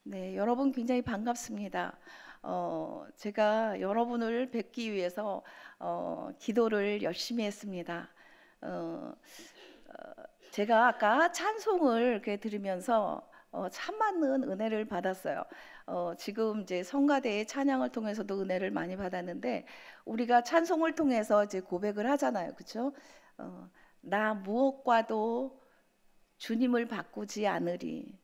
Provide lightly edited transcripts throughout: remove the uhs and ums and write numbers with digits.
네, 여러분 굉장히 반갑습니다. 제가 여러분을 뵙기 위해서 기도를 열심히 했습니다. 어, 제가 아까 찬송을 이렇게 들으면서 참 많은 은혜를 받았어요. 지금 이제 성가대의 찬양을 통해서도 은혜를 많이 받았는데 우리가 찬송을 통해서 이제 고백을 하잖아요, 그렇죠? 나 무엇과도 주님을 바꾸지 않으리.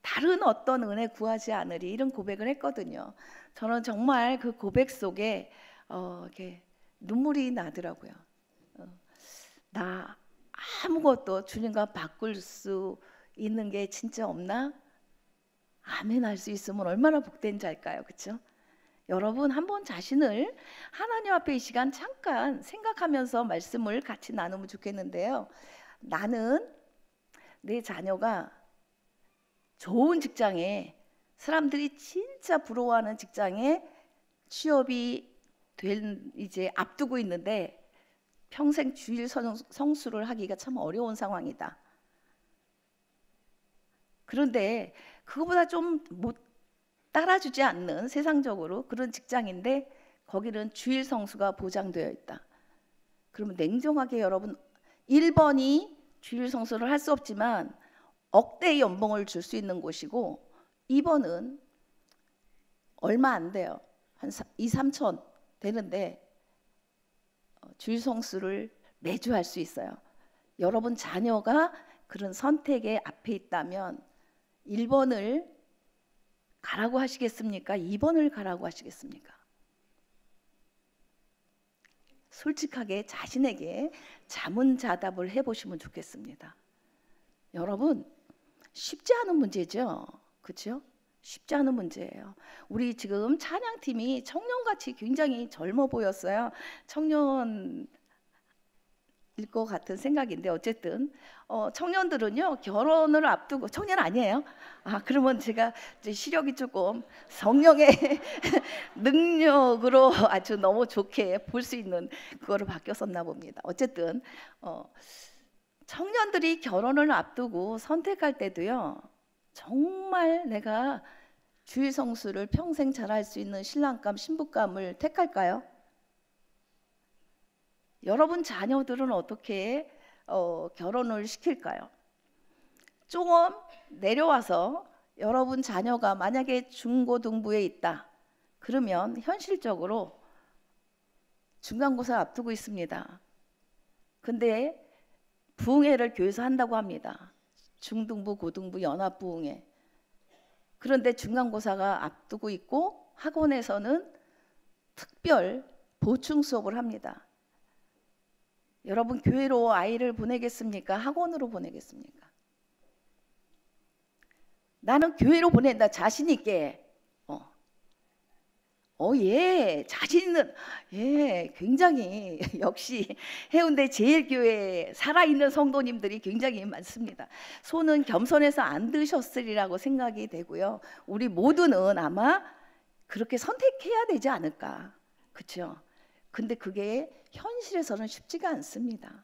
다른 어떤 은혜 구하지 않으리 이런 고백을 했거든요. 저는 정말 그 고백 속에 이렇게 눈물이 나더라고요. 나 아무것도 주님과 바꿀 수 있는 게 진짜 없나? 아멘 할 수 있으면 얼마나 복된 자일까요, 그렇죠? 여러분 한번 자신을 하나님 앞에 이 시간 잠깐 생각하면서 말씀을 같이 나누면 좋겠는데요. 나는 내 자녀가 좋은 직장에, 사람들이 진짜 부러워하는 직장에 취업이 이제 앞두고 있는데 평생 주일 성수를 하기가 참 어려운 상황이다. 그런데 그거보다 좀 못 따라주지 않는 세상적으로 그런 직장인데 거기는 주일 성수가 보장되어 있다. 그러면 냉정하게 여러분, 1번이 주일 성수를 할 수 없지만 억대의 연봉을 줄 수 있는 곳이고 2번은 얼마 안 돼요. 한 2, 3천 되는데 주일 성수를 매주 할 수 있어요. 여러분 자녀가 그런 선택의 앞에 있다면 1번을 가라고 하시겠습니까? 2번을 가라고 하시겠습니까? 솔직하게 자신에게 자문자답을 해보시면 좋겠습니다. 여러분 쉽지 않은 문제죠, 그렇죠? 쉽지 않은 문제예요. 우리 지금 찬양팀이 청년같이 굉장히 젊어 보였어요. 청년일 것 같은 생각인데 어쨌든 청년들은요 결혼을 앞두고 청년 아니에요? 아 그러면 제가 이제 시력이 조금 성령의 능력으로 아주 너무 좋게 볼 수 있는 그거로 바뀌었었나 봅니다. 어쨌든 청년들이 결혼을 앞두고 선택할 때도요 정말 내가 주일 성수를 평생 잘할 수 있는 신랑감 신부감을 택할까요? 여러분 자녀들은 어떻게 결혼을 시킬까요? 조금 내려와서 여러분 자녀가 만약에 중고등부에 있다 그러면 현실적으로 중간고사 앞두고 있습니다. 근데 부흥회를 교회에서 한다고 합니다. 중등부, 고등부, 연합부흥회. 그런데 중간고사가 앞두고 있고 학원에서는 특별 보충 수업을 합니다. 여러분 교회로 아이를 보내겠습니까? 학원으로 보내겠습니까? 나는 교회로 보낸다 자신 있게. 예, 자신 있는, 예, 굉장히 역시 해운대 제일교회 살아있는 성도님들이 굉장히 많습니다. 손은 겸손해서 안 드셨으리라고 생각이 되고요. 우리 모두는 아마 그렇게 선택해야 되지 않을까, 그렇죠? 근데 그게 현실에서는 쉽지가 않습니다.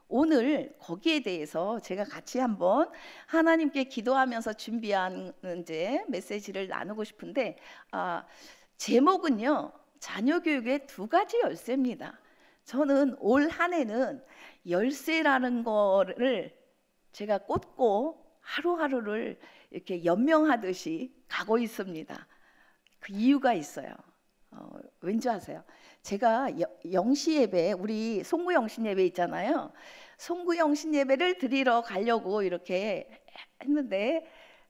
오늘 거기에 대해서 제가 같이 한번 하나님께 기도하면서 준비한 이제 메시지를 나누고 싶은데 제목은요 자녀 교육의 2가지 열쇠입니다. 저는 올 한 해는 열쇠라는 거를 제가 꽂고 하루하루를 이렇게 연명하듯이 가고 있습니다. 그 이유가 있어요. 왠지 아세요? 제가 영시 예배, 우리 송구 영신 예배 있잖아요. 송구 영신 예배를 드리러 가려고 이렇게 했는데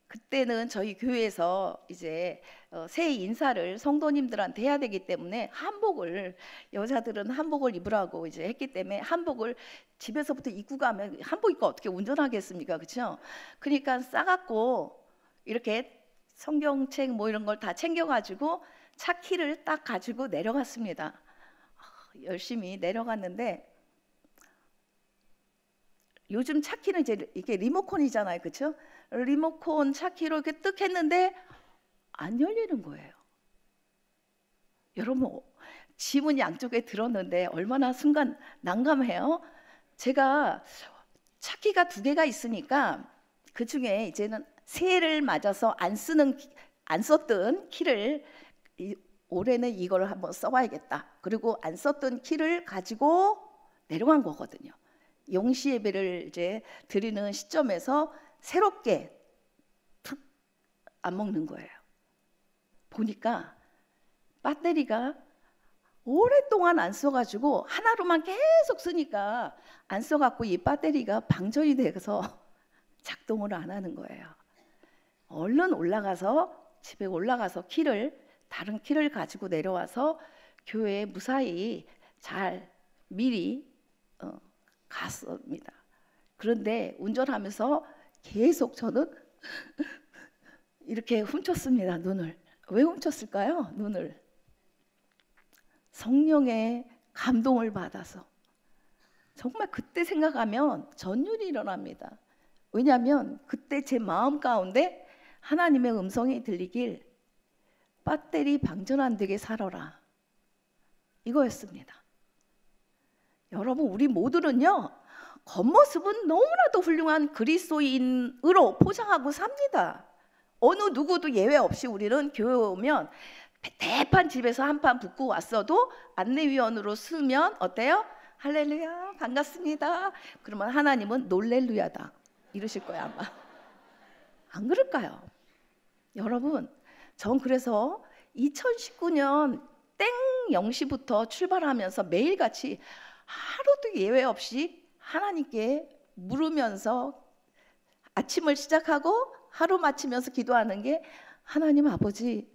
그때는 저희 교회에서 이제 새해 인사를 성도님들한테 해야 되기 때문에 한복을, 여자들은 한복을 입으라고 이제 했기 때문에 한복을 집에서부터 입고 가면 한복 입고 어떻게 운전하겠습니까, 그렇죠? 그러니까 싸갖고 이렇게 성경책 뭐 이런 걸 다 챙겨가지고 차 키를 딱 가지고 내려갔습니다. 열심히 내려갔는데 요즘 차 키는 이제 이게 리모컨이잖아요, 그렇죠? 리모컨 차 키로 이렇게 뜩 했는데 안 열리는 거예요. 여러분 지문 양쪽에 들었는데 얼마나 순간 난감해요. 제가 차 키가 2개가 있으니까 그 중에 이제는 새해를 맞아서 안 썼던 키를 올해는 이걸 한번 써봐야겠다. 그리고 안 썼던 키를 가지고 내려간 거거든요. 영시 예배를 이제 드리는 시점에서 새롭게 툭 안 먹는 거예요. 보니까 배터리가 오랫동안 안 써가지고 하나로만 계속 쓰니까 안 써갖고 이 배터리가 방전이 돼서 작동을 안 하는 거예요. 얼른 집에 올라가서 다른 키를 가지고 내려와서 교회에 무사히 잘 미리 갔습니다. 그런데 운전하면서 계속 저는 이렇게 훔쳤습니다. 눈을. 왜 훔쳤을까요? 눈을. 성령의 감동을 받아서. 정말 그때 생각하면 전율이 일어납니다. 왜냐하면 그때 제 마음 가운데 하나님의 음성이 들리길, 배터리 방전 안 되게 살아라, 이거였습니다. 여러분, 우리 모두는요, 겉모습은 너무나도 훌륭한 그리스도인으로 포장하고 삽니다. 어느 누구도 예외 없이 우리는 교회 오면 대판 집에서 한 판 붓고 왔어도 안내위원으로 쓰면 어때요? 할렐루야, 반갑습니다. 그러면 하나님은 놀렐루야다 이러실 거예요, 아마. 안 그럴까요? 여러분, 전 그래서 2019년 땡 0시부터 출발하면서 매일같이 하루도 예외 없이 하나님께 물으면서 아침을 시작하고 하루 마치면서 기도하는 게, 하나님 아버지,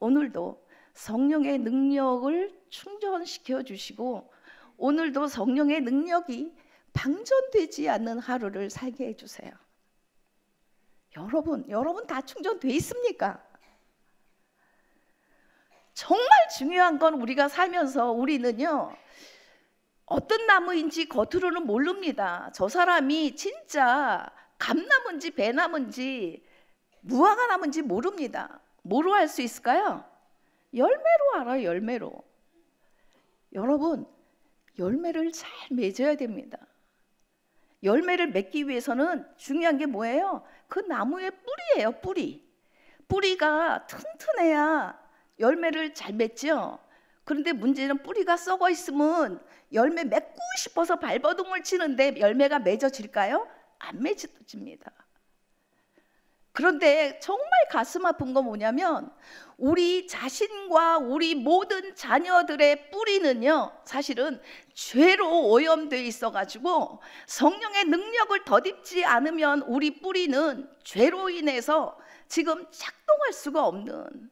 오늘도 성령의 능력을 충전시켜 주시고 오늘도 성령의 능력이 방전되지 않는 하루를 살게 해주세요. 여러분 다 충전돼 있습니까? 정말 중요한 건 우리가 살면서 우리는요, 어떤 나무인지 겉으로는 모릅니다. 저 사람이 진짜 감나무인지 배나무인지 무화과 나무인지 모릅니다. 뭐로 알 수 있을까요? 열매로 알아요. 열매로. 여러분, 열매를 잘 맺어야 됩니다. 열매를 맺기 위해서는 중요한 게 뭐예요? 그 나무의 뿌리예요. 뿌리가 튼튼해야 열매를 잘 맺죠. 그런데 문제는 뿌리가 썩어 있으면 열매 맺고 싶어서 발버둥을 치는데 열매가 맺어질까요? 안 맺어집니다. 그런데 정말 가슴 아픈 건 뭐냐면, 우리 자신과 우리 모든 자녀들의 뿌리는요, 사실은 죄로 오염되어 있어가지고 성령의 능력을 덧입지 않으면 우리 뿌리는 죄로 인해서 지금 작동할 수가 없는.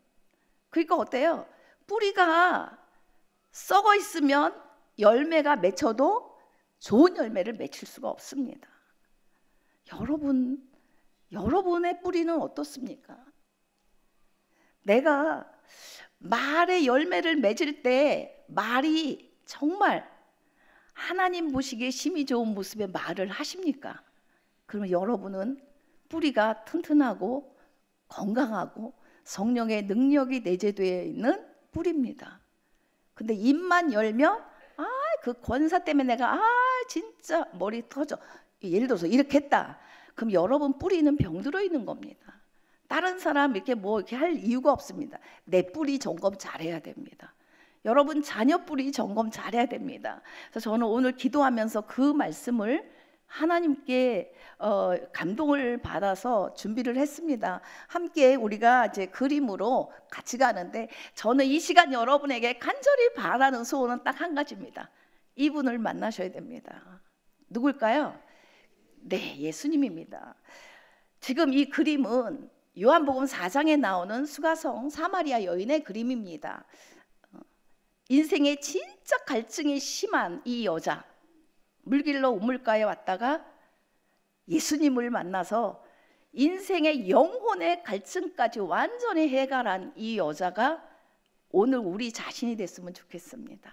그러니까 어때요? 뿌리가 썩어 있으면 열매가 맺혀도 좋은 열매를 맺힐 수가 없습니다. 여러분의 뿌리는 어떻습니까? 내가 말의 열매를 맺을 때 말이 정말 하나님 보시기에 심히 좋은 모습의 말을 하십니까? 그러면 여러분은 뿌리가 튼튼하고 건강하고 성령의 능력이 내재되어 있는 뿌리입니다. 근데 입만 열면 그 권사 때문에 내가 진짜 머리 터져, 예를 들어서 이렇게 했다. 그럼 여러분 뿌리는 병들어 있는 겁니다. 다른 사람 이렇게 할 이유가 없습니다. 내 뿌리 점검 잘해야 됩니다. 여러분 자녀 뿌리 점검 잘해야 됩니다. 그래서 저는 오늘 기도하면서 그 말씀을 하나님께 감동을 받아서 준비를 했습니다. 함께 우리가 이제 그림으로 같이 가는데, 저는 이 시간 여러분에게 간절히 바라는 소원은 딱 한 가지입니다. 이분을 만나셔야 됩니다. 누굴까요? 네, 예수님입니다. 지금 이 그림은 요한복음 4장에 나오는 수가성 사마리아 여인의 그림입니다. 인생에 진짜 갈증이 심한 이 여자, 물길로 우물가에 왔다가 예수님을 만나서 인생의 영혼의 갈증까지 완전히 해결한 이 여자가 오늘 우리 자신이 됐으면 좋겠습니다.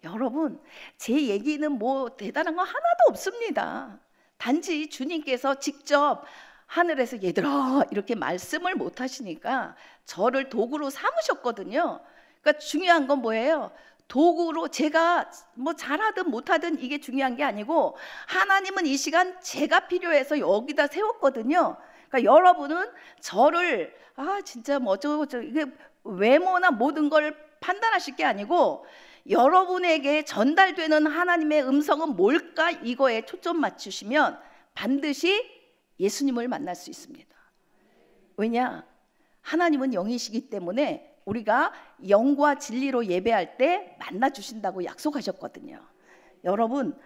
여러분, 제 얘기는 대단한 거 하나도 없습니다. 단지 주님께서 직접 하늘에서 얘들아 이렇게 말씀을 못 하시니까 저를 도구로 삼으셨거든요. 그러니까 중요한 건 뭐예요? 도구로, 제가 잘하든 못하든 이게 중요한 게 아니고, 하나님은 이 시간 제가 필요해서 여기다 세웠거든요. 그러니까 그러니까 여러분은 저를 진짜 뭐 어쩌고 이게 외모나 모든 걸 판단하실 게 아니고 여러분에게 전달되는 하나님의 음성은 뭘까 이거에 초점 맞추시면 반드시 예수님을 만날 수 있습니다. 왜냐? 하나님은 영이시기 때문에 우리가 영과 진리로 예배할 때 만나 주신다고 약속하셨거든요. 여러분,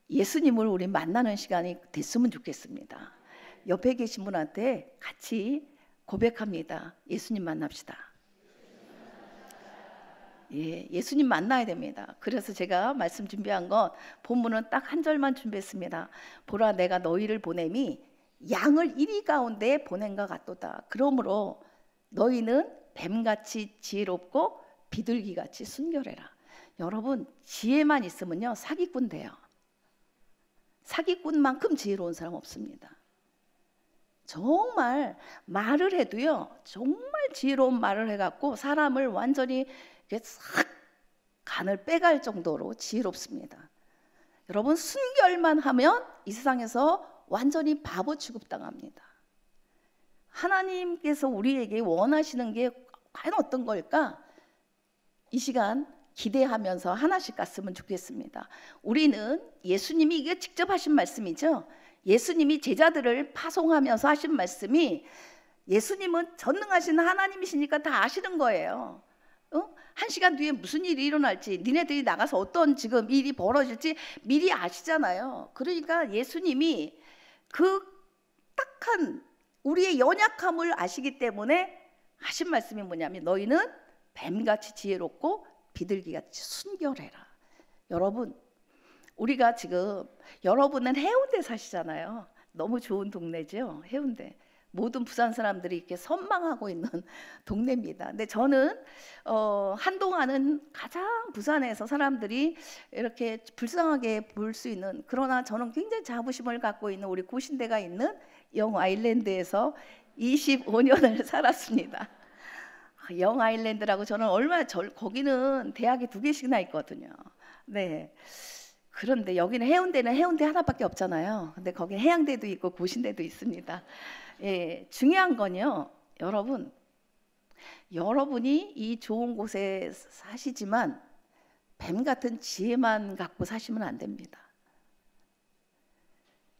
예수님을 우리 만나는 시간이 됐으면 좋겠습니다. 옆에 계신 분한테 같이 고백합니다. 예수님 만납시다. 예수님 만나야 됩니다. 그래서 제가 말씀 준비한 건 본문은 딱 한 절만 준비했습니다. 보라, 내가 너희를 보냄이 양을 이리 가운데 보낸과 같도다. 그러므로 너희는 뱀같이 지혜롭고 비둘기같이 순결해라. 여러분, 지혜만 있으면요 사기꾼 돼요. 사기꾼만큼 지혜로운 사람 없습니다. 정말 말을 해도요 정말 지혜로운 말을 해갖고 사람을 완전히 싹 간을 빼갈 정도로 지혜롭습니다. 여러분, 순결만 하면 이 세상에서 완전히 바보 취급당합니다. 하나님께서 우리에게 원하시는 게 과연 어떤 걸까? 이 시간 기대하면서 하나씩 갔으면 좋겠습니다. 우리는 예수님이 이게 직접 하신 말씀이죠. 예수님이 제자들을 파송하면서 하신 말씀이 예수님은 전능하신 하나님이시니까 다 아시는 거예요. 한 시간 뒤에 무슨 일이 일어날지, 니네들이 나가서 어떤 지금 일이 벌어질지 미리 아시잖아요. 그러니까 예수님이 그 딱한 우리의 연약함을 아시기 때문에 하신 말씀이 뭐냐면 너희는 뱀같이 지혜롭고 비둘기같이 순결해라. 여러분, 우리가 지금 여러분은 해운대 사시잖아요. 너무 좋은 동네죠, 해운대. 모든 부산 사람들이 이렇게 선망하고 있는 동네입니다. 근데 저는 한동안은 가장 부산에서 사람들이 이렇게 불쌍하게 볼 수 있는, 그러나 저는 굉장히 자부심을 갖고 있는 우리 고신대가 있는 영 아일랜드에서 25년을 살았습니다. 영 아일랜드라고 저는 거기는 대학이 2개씩이나 있거든요. 네. 그런데 여기는 해운대는 해운대 하나밖에 없잖아요. 근데 거기 해양대도 있고 고신대도 있습니다. 중요한 건요, 여러분이 이 좋은 곳에 사시지만 뱀 같은 지혜만 갖고 사시면 안 됩니다.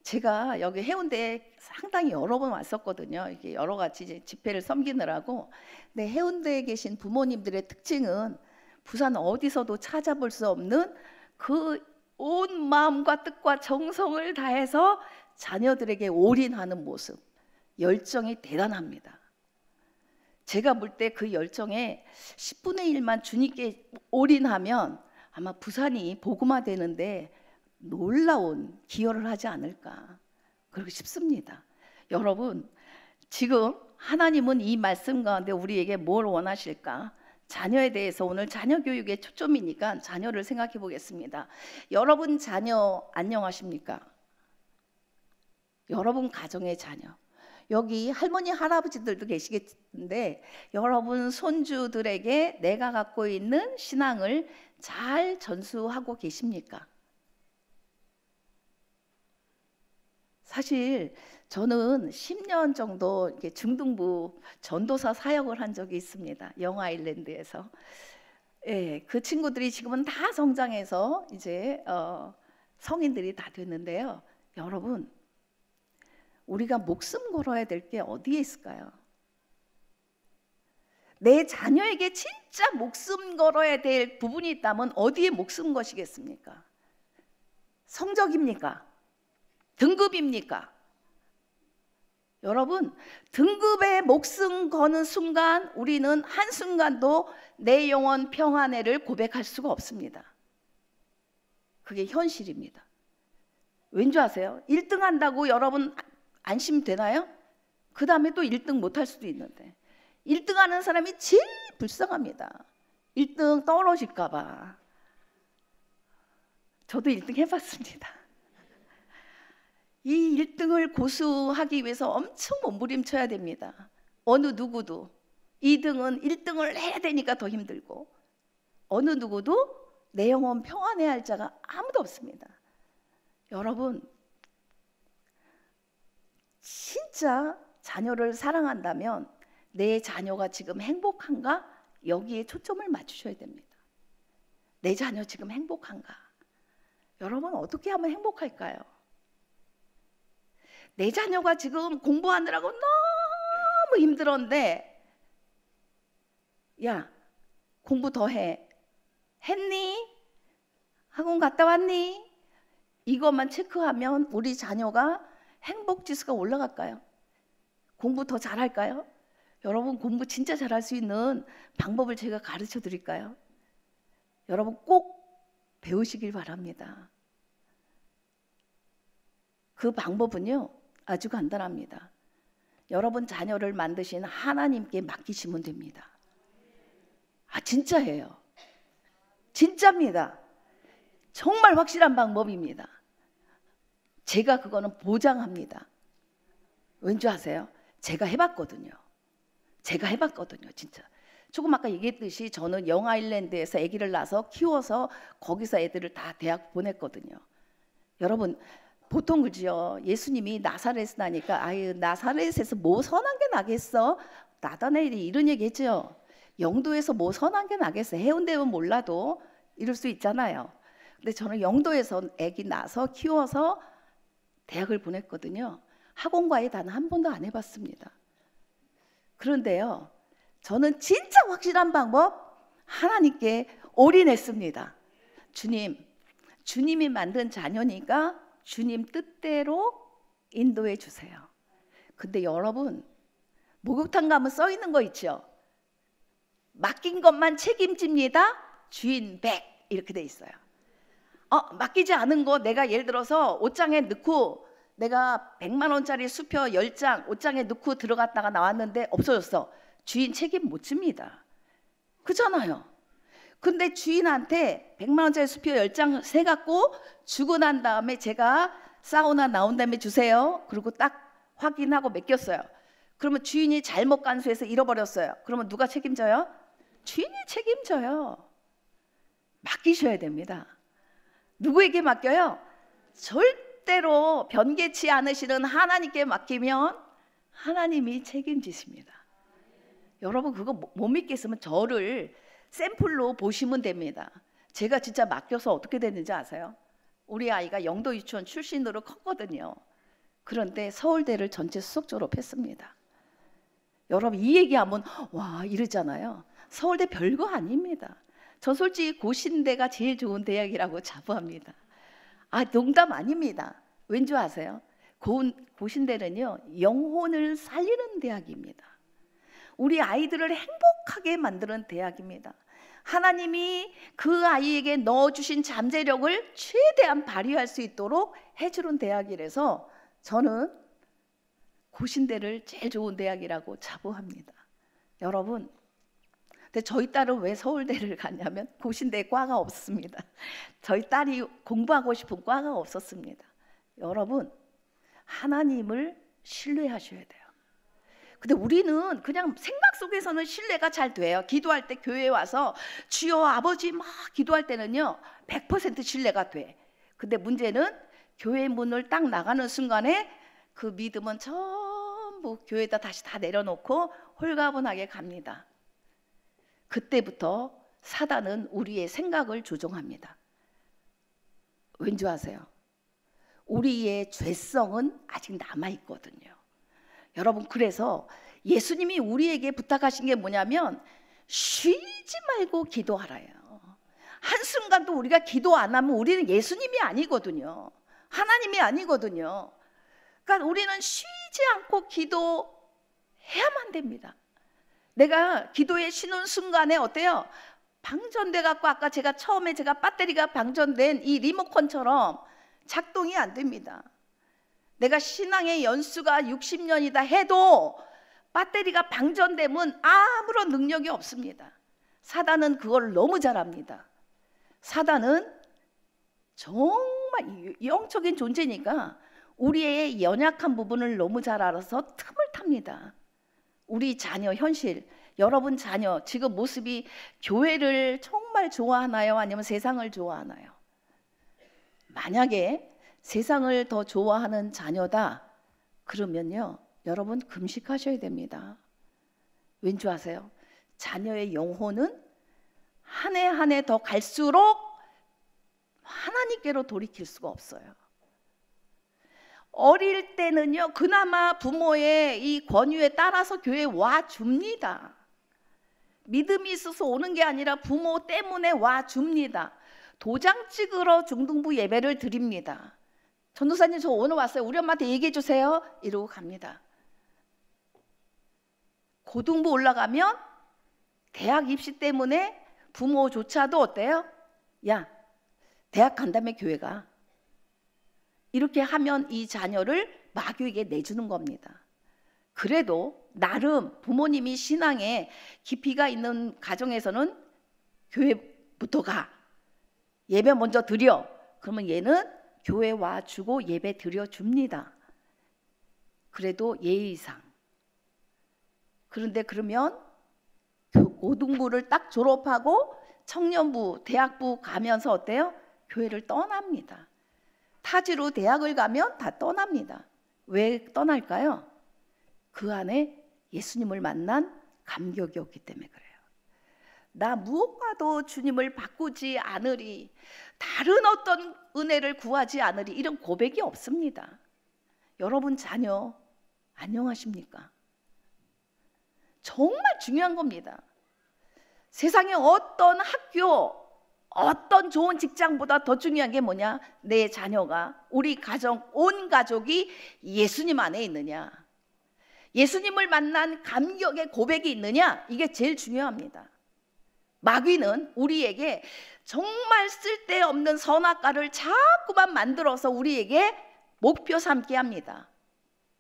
제가 여기 해운대에 상당히 여러 번 왔었거든요. 이게 여러 가지 이제 집회를 섬기느라고. 근데 해운대에 계신 부모님들의 특징은 부산 어디서도 찾아볼 수 없는 그 온 마음과 뜻과 정성을 다해서 자녀들에게 올인하는 모습, 열정이 대단합니다. 제가 볼 때 그 열정에 10분의 1만 주님께 올인하면 아마 부산이 복음화되는데 놀라운 기여를 하지 않을까 그러고 싶습니다. 여러분, 지금 하나님은 이 말씀 가운데 우리에게 뭘 원하실까? 자녀에 대해서 오늘 자녀 교육에 초점이니까 자녀를 생각해 보겠습니다. 여러분 자녀 안녕하십니까? 여러분 가정의 자녀, 여기 할머니 할아버지들도 계시겠는데 여러분 손주들에게 내가 갖고 있는 신앙을 잘 전수하고 계십니까? 사실 저는 10년 정도 이렇게 중등부 전도사 사역을 한 적이 있습니다. 영 아일랜드에서. 그 친구들이 지금은 다 성장해서 이제 성인들이 다 됐는데요. 여러분, 우리가 목숨 걸어야 될 게 어디에 있을까요? 내 자녀에게 진짜 목숨 걸어야 될 부분이 있다면 어디에 목숨 거시겠습니까? 성적입니까? 등급입니까? 여러분, 등급에 목숨 거는 순간 우리는 한순간도 내 영혼 평안회를 고백할 수가 없습니다. 그게 현실입니다. 왠지 아세요? 1등 한다고 여러분 안심되나요? 그 다음에 또 1등 못할 수도 있는데 1등 하는 사람이 제일 불쌍합니다. 1등 떨어질까 봐. 저도 1등 해봤습니다. 이 1등을 고수하기 위해서 엄청 몸부림쳐야 됩니다. 어느 누구도 2등은 1등을 해야 되니까 더 힘들고 어느 누구도 내 영혼 평안해야 할 자가 아무도 없습니다. 여러분, 진짜 자녀를 사랑한다면 내 자녀가 지금 행복한가? 여기에 초점을 맞추셔야 됩니다. 내 자녀 지금 행복한가? 여러분 어떻게 하면 행복할까요? 내 자녀가 지금 공부하느라고 너무 힘들었는데 야, 공부 더 해. 했니? 학원 갔다 왔니? 이것만 체크하면 우리 자녀가 행복지수가 올라갈까요? 공부 더 잘할까요? 여러분 공부 진짜 잘할 수 있는 방법을 제가 가르쳐 드릴까요? 여러분 꼭 배우시길 바랍니다. 그 방법은요 아주 간단합니다. 여러분 자녀를 만드신 하나님께 맡기시면 됩니다. 아 진짜예요. 진짜입니다. 정말 확실한 방법입니다. 제가 그거는 보장합니다. 왠지 아세요? 제가 해봤거든요. 진짜. 조금 아까 얘기했듯이 저는 영아일랜드에서 아기를 낳아서 키워서 거기서 애들을 다 대학 보냈거든요. 여러분 보통 그죠? 예수님이 나사렛에 나니까 아유 나사렛에서 뭐 선한 게 나겠어? 나다나엘이 이런 얘기 했죠. 영도에서 뭐 선한 게 나겠어? 해운대면 몰라도 이럴 수 있잖아요. 근데 저는 영도에서 아기 낳아서 키워서 대학을 보냈거든요. 학원 과외 단 한 번도 안 해봤습니다. 그런데요, 저는 진짜 확실한 방법 하나님께 올인했습니다. 주님이 만든 자녀니까 주님 뜻대로 인도해 주세요. 근데 여러분 목욕탕 가면 써 있는 거 있죠? 맡긴 것만 책임집니다. 주인 100 이렇게 돼 있어요. 맡기지 않은 거 내가 예를 들어서 옷장에 넣고 내가 100만 원짜리 수표 10장 옷장에 넣고 들어갔다가 나왔는데 없어졌어. 주인 책임 못 집니다. 그렇잖아요. 근데 주인한테 100만 원짜리 수표 10장 세갖고 주고 난 다음에 제가 사우나 나온 다음에 주세요. 그리고 딱 확인하고 맡겼어요. 그러면 주인이 잘못 간수해서 잃어버렸어요. 그러면 누가 책임져요? 주인이 책임져요. 맡기셔야 됩니다. 누구에게 맡겨요? 절대로 변개치 않으시는 하나님께 맡기면 하나님이 책임지십니다. 여러분 그거 못 믿겠으면 저를 샘플로 보시면 됩니다. 제가 진짜 맡겨서 어떻게 됐는지 아세요? 우리 아이가 영도 유치원 출신으로 컸거든요. 그런데 서울대를 전체 수석 졸업했습니다. 여러분 이 얘기하면 와 이러잖아요. 서울대 별거 아닙니다. 저 솔직히 고신대가 제일 좋은 대학이라고 자부합니다. 아 농담 아닙니다. 왠지 아세요? 고신대는요 영혼을 살리는 대학입니다. 우리 아이들을 행복하게 만드는 대학입니다. 하나님이 그 아이에게 넣어주신 잠재력을 최대한 발휘할 수 있도록 해주는 대학이라서 저는 고신대를 제일 좋은 대학이라고 자부합니다. 여러분 근데 저희 딸은 왜 서울대를 갔냐면 고신대에 과가 없습니다. 저희 딸이 공부하고 싶은 과가 없었습니다. 여러분 하나님을 신뢰하셔야 돼요. 근데 우리는 그냥 생각 속에서는 신뢰가 잘 돼요. 기도할 때 교회에 와서 주여 아버지 막 기도할 때는요 100% 신뢰가 돼. 근데 문제는 교회 문을 딱 나가는 순간에 그 믿음은 전부 교회에다 다시 다 내려놓고 홀가분하게 갑니다. 그때부터 사단은 우리의 생각을 조종합니다. 왠지 아세요? 우리의 죄성은 아직 남아있거든요. 여러분 그래서 예수님이 우리에게 부탁하신 게 뭐냐면 쉬지 말고 기도하라요. 한순간도 우리가 기도 안 하면 우리는 예수님이 아니거든요. 하나님이 아니거든요. 그러니까 우리는 쉬지 않고 기도해야만 됩니다. 내가 기도에 쉬는 순간에 어때요? 방전돼 갖고 아까 제가 처음에 배터리가 방전된 이 리모컨처럼 작동이 안 됩니다. 내가 신앙의 연수가 60년이다 해도 배터리가 방전되면 아무런 능력이 없습니다. 사단은 그걸 너무 잘합니다. 사단은 정말 영적인 존재니까 우리의 연약한 부분을 너무 잘 알아서 틈을 탑니다. 우리 자녀 현실, 여러분 자녀 지금 모습이 교회를 정말 좋아하나요? 아니면 세상을 좋아하나요? 만약에 세상을 더 좋아하는 자녀다 그러면요 여러분 금식하셔야 됩니다. 왠지 아세요? 자녀의 영혼은 한 해 한 해 더 갈수록 하나님께로 돌이킬 수가 없어요. 어릴 때는요, 그나마 부모의 이 권유에 따라서 교회에 와 줍니다. 믿음이 있어서 오는 게 아니라 부모 때문에 와 줍니다. 도장 찍으러 중등부 예배를 드립니다. 전도사님 저 오늘 왔어요. 우리 엄마한테 얘기해 주세요. 이러고 갑니다. 고등부 올라가면 대학 입시 때문에 부모조차도 어때요? 야, 대학 간다며 교회 가. 이렇게 하면 이 자녀를 마귀에게 내주는 겁니다. 그래도 나름 부모님이 신앙에 깊이가 있는 가정에서는 교회부터 가. 예배 먼저 드려. 그러면 얘는 교회 와주고 예배 드려줍니다. 그래도 예의상. 그런데 그러면 고등부를 딱 졸업하고 청년부, 대학부 가면서 어때요? 교회를 떠납니다. 타지로 대학을 가면 다 떠납니다. 왜 떠날까요? 그 안에 예수님을 만난 감격이 없기 때문에 그래요. 나 무엇과도 주님을 바꾸지 않으리, 다른 어떤 은혜를 구하지 않으리, 이런 고백이 없습니다. 여러분 자녀 안녕하십니까? 정말 중요한 겁니다. 세상에 어떤 학교, 어떤 좋은 직장보다 더 중요한 게 뭐냐? 내 자녀가, 우리 가정, 온 가족이 예수님 안에 있느냐, 예수님을 만난 감격의 고백이 있느냐, 이게 제일 중요합니다. 마귀는 우리에게 정말 쓸데없는 선악과를 자꾸만 만들어서 우리에게 목표 삼게 합니다.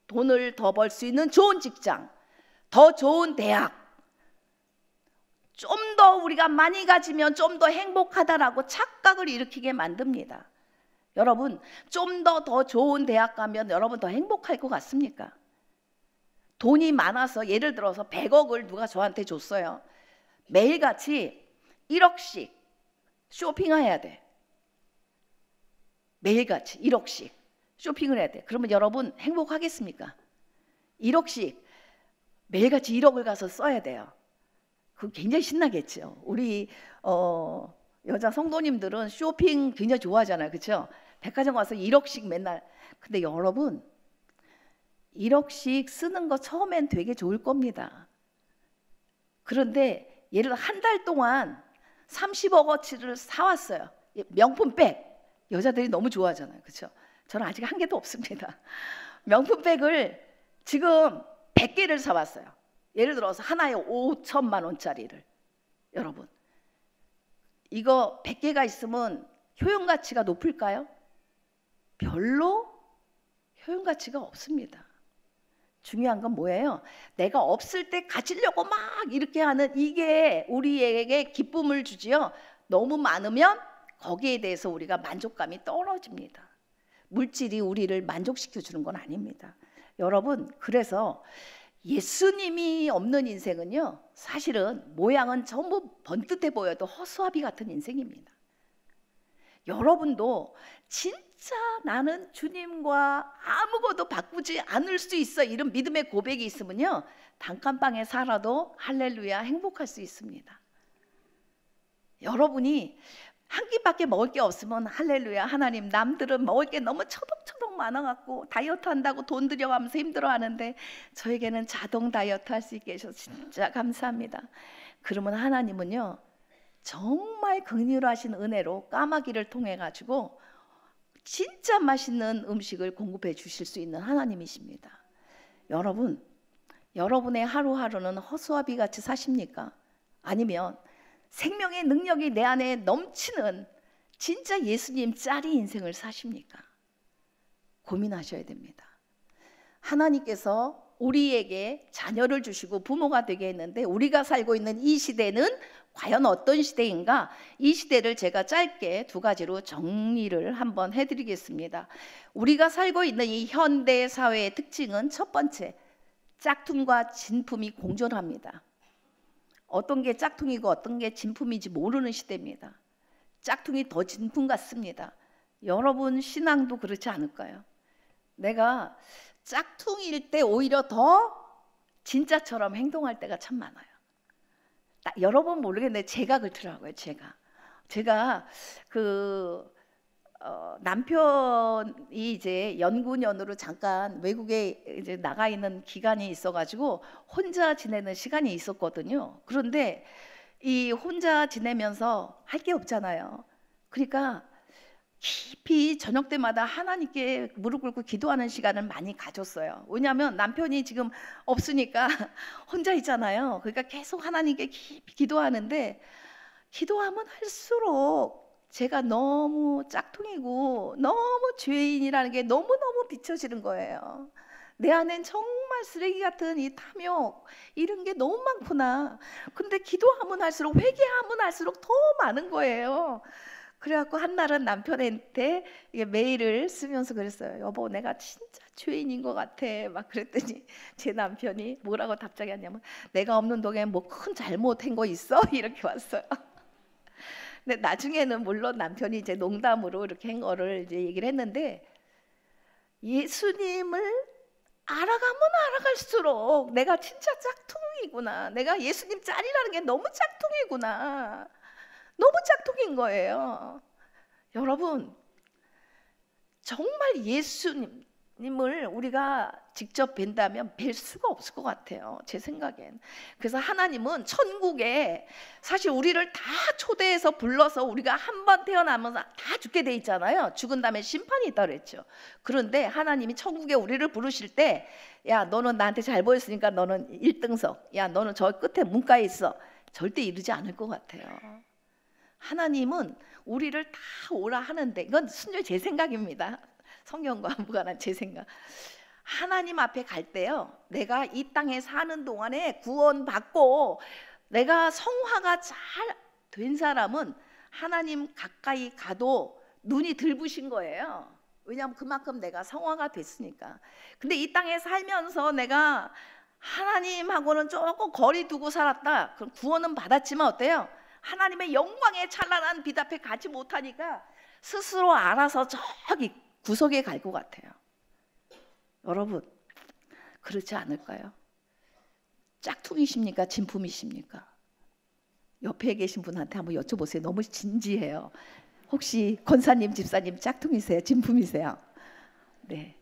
돈을 더 벌 수 있는 좋은 직장, 더 좋은 대학, 좀 더 우리가 많이 가지면 좀 더 행복하다라고 착각을 일으키게 만듭니다. 여러분, 좀 더 좋은 대학 가면 여러분 더 행복할 것 같습니까? 돈이 많아서 예를 들어서 100억을 누가 저한테 줬어요. 매일같이 1억씩 쇼핑해야 돼. 매일같이 1억씩 쇼핑을 해야 돼. 그러면 여러분 행복하겠습니까? 1억씩 매일같이 1억을 가서 써야 돼요. 그거 굉장히 신나겠죠. 우리 여자 성도님들은 쇼핑 굉장히 좋아하잖아요. 그렇죠? 백화점 가서 1억씩 맨날. 근데 여러분 1억씩 쓰는 거 처음엔 되게 좋을 겁니다. 그런데 예를 들어 한 달 동안 30억어치를 사왔어요. 명품백. 여자들이 너무 좋아하잖아요. 그렇죠? 저는 아직 한 개도 없습니다. 명품백을 지금 100개를 사왔어요. 예를 들어서 하나에 5천만 원짜리를. 여러분, 이거 100개가 있으면 효용 가치가 높을까요? 별로 효용 가치가 없습니다. 중요한 건 뭐예요? 내가 없을 때 가지려고 막 이렇게 하는 이게 우리에게 기쁨을 주지요. 너무 많으면 거기에 대해서 우리가 만족감이 떨어집니다. 물질이 우리를 만족시켜 주는 건 아닙니다. 여러분, 그래서 예수님이 없는 인생은요, 사실은 모양은 전부 번듯해 보여도 허수아비 같은 인생입니다. 여러분도 진짜 나는 주님과 아무것도 바꾸지 않을 수 있어, 이런 믿음의 고백이 있으면요, 단칸방에 살아도 할렐루야 행복할 수 있습니다. 여러분이 한 끼밖에 먹을 게 없으면 할렐루야, 하나님, 남들은 먹을 게 너무 처덕처덕 많아갖고 다이어트 한다고 돈 들여가면서 힘들어하는데 저에게는 자동 다이어트 할 수 있게 해주셔서 진짜 감사합니다. 그러면 하나님은요, 정말 긍휼하신 은혜로 까마귀를 통해 가지고 진짜 맛있는 음식을 공급해 주실 수 있는 하나님이십니다. 여러분, 여러분의 하루하루는 허수아비 같이 사십니까? 아니면 생명의 능력이 내 안에 넘치는 진짜 예수님 짜리 인생을 사십니까? 고민하셔야 됩니다. 하나님께서 우리에게 자녀를 주시고 부모가 되게 했는데 우리가 살고 있는 이 시대는 과연 어떤 시대인가? 이 시대를 제가 짧게 두 가지로 정리를 한번 해드리겠습니다. 우리가 살고 있는 이 현대 사회의 특징은 첫 번째, 짝퉁과 진품이 공존합니다. 어떤 게 짝퉁이고 어떤 게 진품인지 모르는 시대입니다. 짝퉁이 더 진품 같습니다. 여러분 신앙도 그렇지 않을까요? 내가 짝퉁일 때 오히려 더 진짜처럼 행동할 때가 참 많아요. 여러분 모르겠는데 제가 그렇더라고요. 제가 남편이 이제 연구년으로 잠깐 외국에 이제 나가 있는 기간이 있어가지고 혼자 지내는 시간이 있었거든요. 그런데 이 혼자 지내면서 할 게 없잖아요. 그러니까 깊이 저녁 때마다 하나님께 무릎 꿇고 기도하는 시간을 많이 가졌어요. 왜냐하면 남편이 지금 없으니까 혼자 있잖아요. 그러니까 계속 하나님께 깊이 기도하는데, 기도하면 할수록 제가 너무 짝퉁이고 너무 죄인이라는 게 너무너무 비춰지는 거예요. 내 안엔 정말 쓰레기 같은 이 탐욕, 이런 게 너무 많구나. 근데 기도하면 할수록, 회개하면 할수록 더 많은 거예요. 그래갖고 한날은 남편한테 메일을 쓰면서 그랬어요. 여보, 내가 진짜 죄인인 것 같아. 막 그랬더니 제 남편이 뭐라고 답장이 왔냐면, 내가 없는 동안 뭐 큰 잘못한 거 있어? 이렇게 왔어요. 근데 나중에는 물론 남편이 이제 농담으로 이렇게 한 거를 이제 얘기를 했는데, 예수님을 알아가면 알아갈수록 내가 진짜 짝퉁이구나. 내가 예수님 짤이라는 게 너무 짝퉁이구나. 너무 짝퉁인 거예요. 여러분, 정말 예수님을 우리가 직접 뵌다면 뵐 수가 없을 것 같아요. 제 생각엔. 그래서 하나님은 천국에 사실 우리를 다 초대해서 불러서 우리가 한 번 태어나면서 다 죽게 돼 있잖아요. 죽은 다음에 심판이 있다고 그랬죠. 그런데 하나님이 천국에 우리를 부르실 때, 야, 너는 나한테 잘 보였으니까 너는 1등석, 야, 너는 저 끝에 문가에 있어, 절대 이르지 않을 것 같아요. 하나님은 우리를 다 오라 하는데, 이건 순전히 제 생각입니다. 성경과 무관한 제 생각. 하나님 앞에 갈 때요, 내가 이 땅에 사는 동안에 구원받고 내가 성화가 잘 된 사람은 하나님 가까이 가도 눈이 덜 부신 거예요. 왜냐하면 그만큼 내가 성화가 됐으니까. 근데 이 땅에 살면서 내가 하나님하고는 조금 거리 두고 살았다, 그럼 구원은 받았지만 어때요? 하나님의 영광의 찬란한 빛 앞에 가지 못하니까 스스로 알아서 저기 구석에 갈 것 같아요. 여러분, 그렇지 않을까요? 짝퉁이십니까? 진품이십니까? 옆에 계신 분한테 한번 여쭤보세요. 너무 진지해요. 혹시 권사님, 집사님 짝퉁이세요? 진품이세요? 네,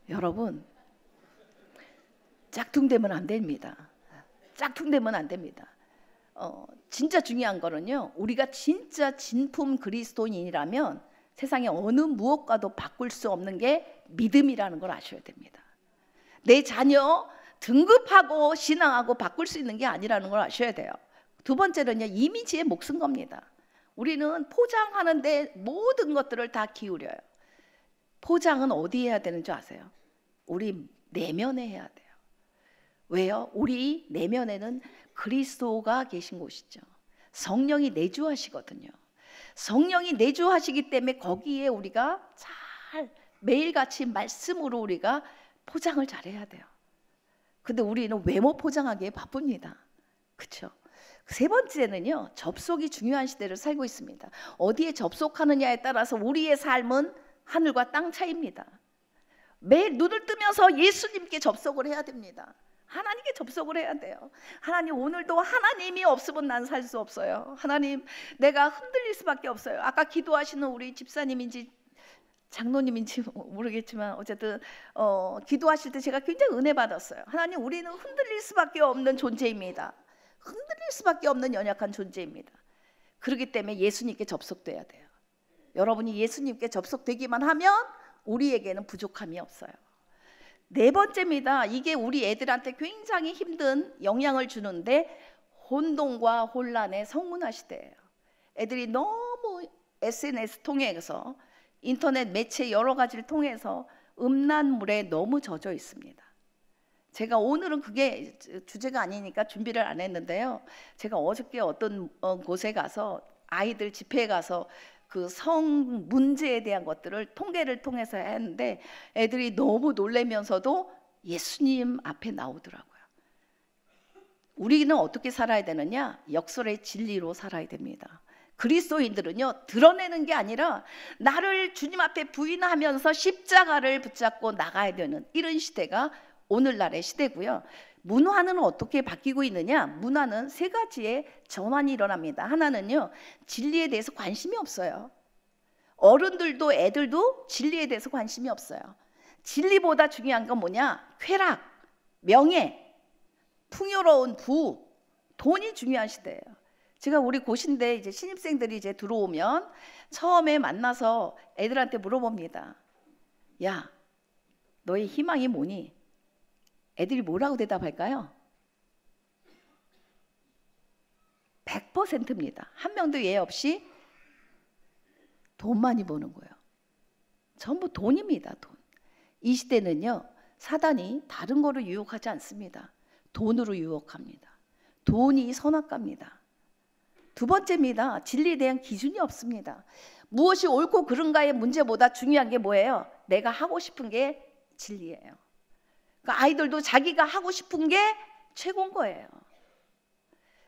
여러분, 짝퉁되면 안 됩니다. 짝퉁되면 안 됩니다. 진짜 중요한 거는요, 우리가 진짜 진품 그리스도인이라면 세상에 어느 무엇과도 바꿀 수 없는 게 믿음이라는 걸 아셔야 됩니다. 내 자녀 등급하고 신앙하고 바꿀 수 있는 게 아니라는 걸 아셔야 돼요. 두 번째는요, 이미지에 목쓴 겁니다. 우리는 포장하는데 모든 것들을 다 기울여요. 포장은 어디에 해야 되는 줄 아세요? 우리 내면에 해야 돼요. 왜요? 우리 내면에는 그리스도가 계신 곳이죠. 성령이 내주하시거든요. 성령이 내주하시기 때문에 거기에 우리가 잘 매일같이 말씀으로 우리가 포장을 잘해야 돼요. 근데 우리는 외모 포장하기에 바쁩니다. 그렇죠? 세 번째는요, 접속이 중요한 시대를 살고 있습니다. 어디에 접속하느냐에 따라서 우리의 삶은 하늘과 땅 차이입니다. 매일 눈을 뜨면서 예수님께 접속을 해야 됩니다. 하나님께 접속을 해야 돼요. 하나님, 오늘도 하나님이 없으면 난 살 수 없어요. 하나님, 내가 흔들릴 수밖에 없어요. 아까 기도하시는 우리 집사님인지 장로님인지 모르겠지만 어쨌든 기도하실 때 제가 굉장히 은혜 받았어요. 하나님, 우리는 흔들릴 수밖에 없는 존재입니다. 흔들릴 수밖에 없는 연약한 존재입니다. 그렇기 때문에 예수님께 접속돼야 돼요. 여러분이 예수님께 접속되기만 하면 우리에게는 부족함이 없어요. 네 번째입니다. 이게 우리 애들한테 굉장히 힘든 영향을 주는데, 혼동과 혼란의 성문화 시대예요. 애들이 너무 SNS 통해서, 인터넷 매체 여러 가지를 통해서 음란물에 너무 젖어 있습니다. 제가 오늘은 그게 주제가 아니니까 준비를 안 했는데요, 제가 어저께 어떤 곳에 가서 아이들 집회에 가서 그 성 문제에 대한 것들을 통계를 통해서 했는데, 애들이 너무 놀라면서도 예수님 앞에 나오더라고요. 우리는 어떻게 살아야 되느냐? 역설의 진리로 살아야 됩니다. 그리스도인들은요, 드러내는 게 아니라 나를 주님 앞에 부인하면서 십자가를 붙잡고 나가야 되는 이런 시대가 오늘날의 시대고요. 문화는 어떻게 바뀌고 있느냐? 문화는 세 가지의 전환이 일어납니다. 하나는요, 진리에 대해서 관심이 없어요. 어른들도 애들도 진리에 대해서 관심이 없어요. 진리보다 중요한 건 뭐냐? 쾌락, 명예, 풍요로운 부, 돈이 중요한 시대예요. 제가 우리 고신대 이제 신입생들이 이제 들어오면 처음에 만나서 애들한테 물어봅니다. 야, 너의 희망이 뭐니? 애들이 뭐라고 대답할까요? 100%입니다. 한 명도 예 없이 돈 많이 버는 거예요. 전부 돈입니다. 돈. 이 시대는요, 사단이 다른 거로 유혹하지 않습니다. 돈으로 유혹합니다. 돈이 선악과입니다. 두 번째입니다. 진리에 대한 기준이 없습니다. 무엇이 옳고 그른가의 문제보다 중요한 게 뭐예요? 내가 하고 싶은 게 진리예요. 그러니까 아이들도 자기가 하고 싶은 게 최고인 거예요.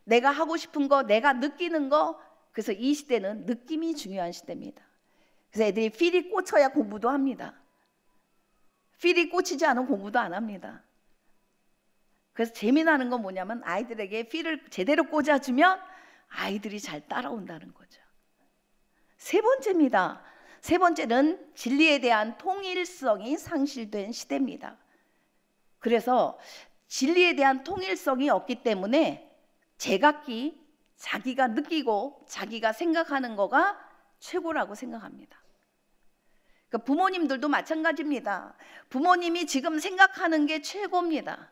내가 하고 싶은 거, 내가 느끼는 거. 그래서 이 시대는 느낌이 중요한 시대입니다. 그래서 애들이 필이 꽂혀야 공부도 합니다. 필이 꽂히지 않으면 공부도 안 합니다. 그래서 재미나는 건 뭐냐면 아이들에게 필을 제대로 꽂아주면 아이들이 잘 따라온다는 거죠. 세 번째입니다. 세 번째는 진리에 대한 통일성이 상실된 시대입니다. 그래서 진리에 대한 통일성이 없기 때문에 제각기 자기가 느끼고 자기가 생각하는 거가 최고라고 생각합니다. 그러니까 부모님들도 마찬가지입니다. 부모님이 지금 생각하는 게 최고입니다.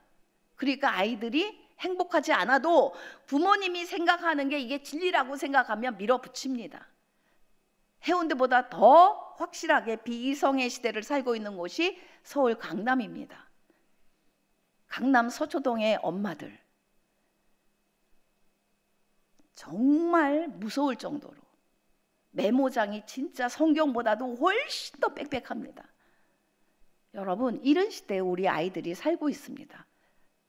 그러니까 아이들이 행복하지 않아도 부모님이 생각하는 게 이게 진리라고 생각하면 밀어붙입니다. 해운대보다 더 확실하게 비이성의 시대를 살고 있는 곳이 서울 강남입니다. 강남 서초동의 엄마들 정말 무서울 정도로 메모장이 진짜 성경보다도 훨씬 더 빽빽합니다. 여러분, 이런 시대에 우리 아이들이 살고 있습니다.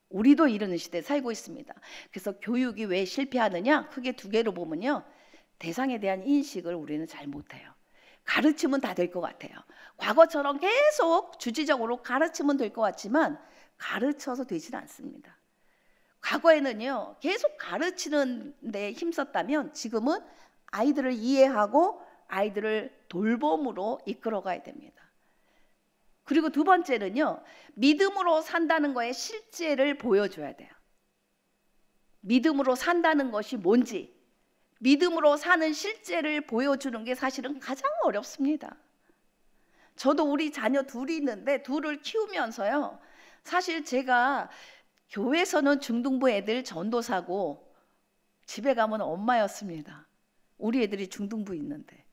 우리도 이런 시대에 살고 있습니다. 그래서 교육이 왜 실패하느냐? 크게 두 개로 보면요, 대상에 대한 인식을 우리는 잘 못해요. 가르치면 다 될 것 같아요. 과거처럼 계속 주지적으로 가르치면 될 것 같지만 가르쳐서 되질 않습니다. 과거에는요, 계속 가르치는 데 힘썼다면 지금은 아이들을 이해하고 아이들을 돌봄으로 이끌어가야 됩니다. 그리고 두 번째는요, 믿음으로 산다는 거에 실제를 보여줘야 돼요. 믿음으로 산다는 것이 뭔지, 믿음으로 사는 실제를 보여주는 게 사실은 가장 어렵습니다. 저도 우리 자녀 둘이 있는데 둘을 키우면서요, 사실 제가 교회에서는 중등부 애들 전도사고 집에 가면 엄마였습니다. 우리 애들이 중등부 있는데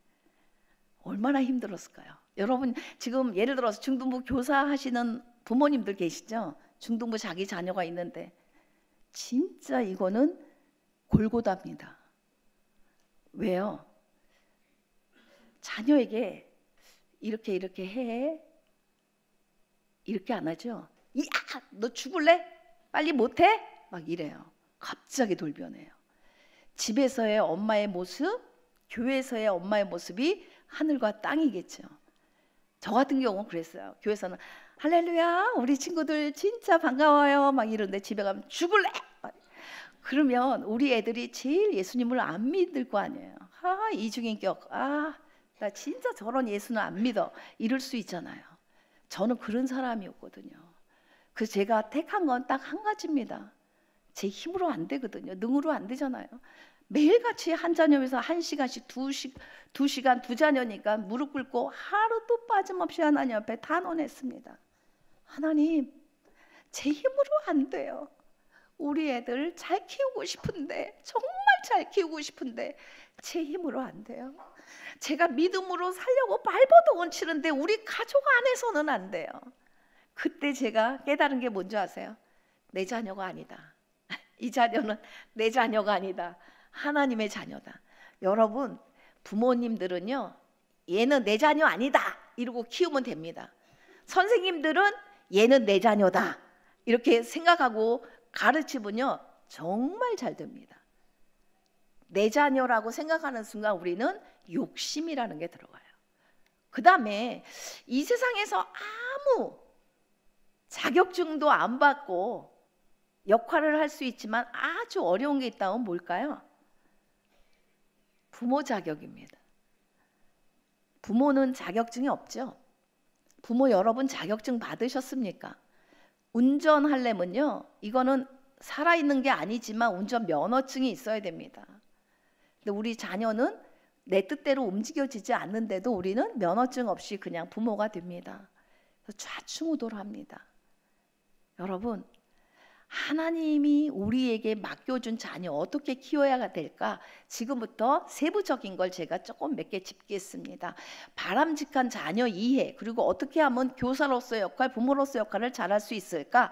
얼마나 힘들었을까요? 여러분, 지금 예를 들어서 중등부 교사 하시는 부모님들 계시죠? 중등부 자기 자녀가 있는데 진짜 이거는 골고다입니다. 왜요? 자녀에게 이렇게 해, 이렇게 안 하죠? 야, 너 죽을래? 빨리 못해? 막 이래요. 갑자기 돌변해요. 집에서의 엄마의 모습, 교회에서의 엄마의 모습이 하늘과 땅이겠죠. 저 같은 경우는 그랬어요. 교회에서는 할렐루야, 우리 친구들 진짜 반가워요 막 이러는데 집에 가면 죽을래? 그러면 우리 애들이 제일 예수님을 안 믿을 거 아니에요. 이중인격, 나 진짜 저런 예수는 안 믿어, 이럴 수 있잖아요. 저는 그런 사람이었거든요. 그래서 제가 택한 건 딱 한 가지입니다. 제 힘으로 안 되거든요. 능으로 안 되잖아요. 매일같이 한 자녀에서 1시간씩 2시간 두 자녀니까 무릎 꿇고 하루도 빠짐없이 하나님 앞에 단언했습니다. 하나님, 제 힘으로 안 돼요. 우리 애들 잘 키우고 싶은데, 정말 잘 키우고 싶은데 제 힘으로 안 돼요. 제가 믿음으로 살려고 발버둥은 치는데 우리 가족 안에서는 안 돼요. 그때 제가 깨달은 게 뭔지 아세요? 내 자녀가 아니다. 이 자녀는 내 자녀가 아니다. 하나님의 자녀다. 여러분, 부모님들은요, 얘는 내 자녀 아니다 이러고 키우면 됩니다. 선생님들은 얘는 내 자녀다 이렇게 생각하고 가르치면요 정말 잘 됩니다. 내 자녀라고 생각하는 순간 우리는 욕심이라는 게 들어가요. 그 다음에 이 세상에서 아무 자격증도 안 받고 역할을 할 수 있지만 아주 어려운 게 있다면 뭘까요? 부모 자격입니다. 부모는 자격증이 없죠. 부모 여러분 자격증 받으셨습니까? 운전하려면요, 이거는 살아있는 게 아니지만 운전 면허증이 있어야 됩니다. 근데 우리 자녀는 내 뜻대로 움직여지지 않는데도 우리는 면허증 없이 그냥 부모가 됩니다. 그래서 좌충우돌합니다. 여러분, 하나님이 우리에게 맡겨준 자녀 어떻게 키워야 될까? 지금부터 세부적인 걸 제가 조금 몇 개 짚겠습니다. 바람직한 자녀 이해, 그리고 어떻게 하면 교사로서의 역할, 부모로서의 역할을 잘할 수 있을까?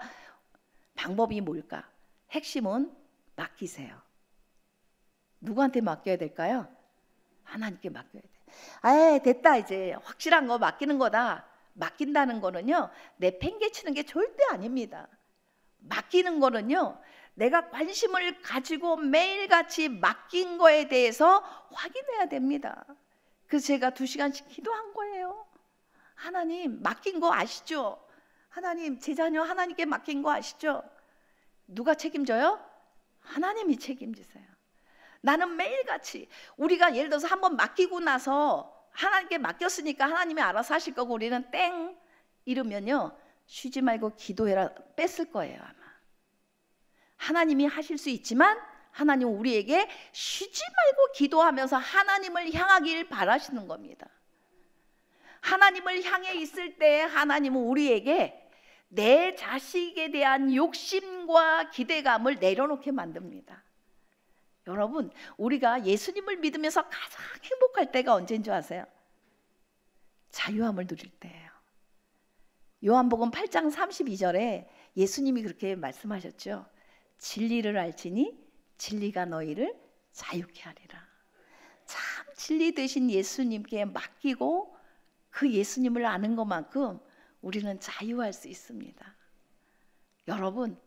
방법이 뭘까? 핵심은 맡기세요. 누구한테 맡겨야 될까요? 하나님께 맡겨야 돼. 됐다, 이제 확실한 거 맡기는 거다. 맡긴다는 거는요, 내 팽개치는 게 절대 아닙니다. 맡기는 거는요, 내가 관심을 가지고 매일같이 맡긴 거에 대해서 확인해야 됩니다. 그래서 제가 2시간씩 기도한 거예요. 하나님, 맡긴 거 아시죠? 하나님, 제 자녀 하나님께 맡긴 거 아시죠? 누가 책임져요? 하나님이 책임지세요. 나는 매일같이, 우리가 예를 들어서 한번 맡기고 나서 하나님께 맡겼으니까 하나님이 알아서 하실 거고 우리는 땡 이러면요, 쉬지 말고 기도해라 뺐을 거예요. 아마 하나님이 하실 수 있지만 하나님은 우리에게 쉬지 말고 기도하면서 하나님을 향하길 바라시는 겁니다. 하나님을 향해 있을 때 하나님은 우리에게 내 자식에 대한 욕심과 기대감을 내려놓게 만듭니다. 여러분, 우리가 예수님을 믿으면서 가장 행복할 때가 언제인 줄 아세요? 자유함을 누릴 때예요. 요한복음 8장 32절에 예수님이 그렇게 말씀하셨죠. 진리를 알지니 진리가 너희를 자유케 하리라. 참 진리 되신 예수님께 맡기고 그 예수님을 아는 것만큼 우리는 자유할 수 있습니다. 여러분,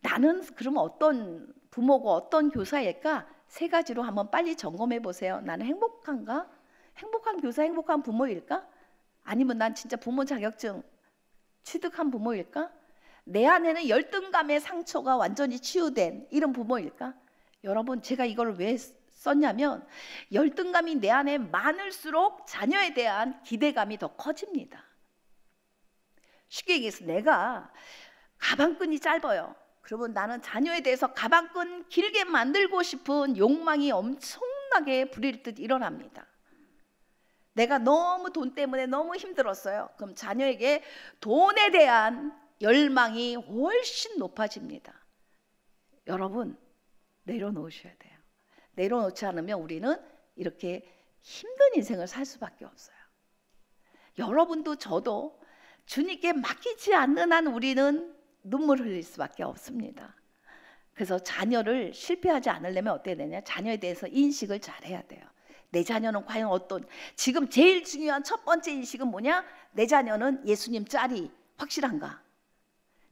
나는 그럼 어떤 부모고 어떤 교사일까? 3가지로 한번 빨리 점검해 보세요. 나는 행복한가? 행복한 교사, 행복한 부모일까? 아니면 난 진짜 부모 자격증 취득한 부모일까? 내 안에는 열등감의 상처가 완전히 치유된 이런 부모일까? 여러분, 제가 이걸 왜 썼냐면 열등감이 내 안에 많을수록 자녀에 대한 기대감이 더 커집니다. 쉽게 얘기해서 내가 가방끈이 짧아요. 그러면 나는 자녀에 대해서 가방끈 길게 만들고 싶은 욕망이 엄청나게 불일 듯 일어납니다. 내가 너무 돈 때문에 너무 힘들었어요. 그럼 자녀에게 돈에 대한 열망이 훨씬 높아집니다. 여러분, 내려놓으셔야 돼요. 내려놓지 않으면 우리는 이렇게 힘든 인생을 살 수밖에 없어요. 여러분도 저도 주님께 맡기지 않는 한 우리는 눈물 흘릴 수밖에 없습니다. 그래서 자녀를 실패하지 않으려면 어떻게 되냐? 자녀에 대해서 인식을 잘해야 돼요. 내 자녀는 과연 어떤, 지금 제일 중요한 첫 번째 인식은 뭐냐? 내 자녀는 예수님 짤이 확실한가?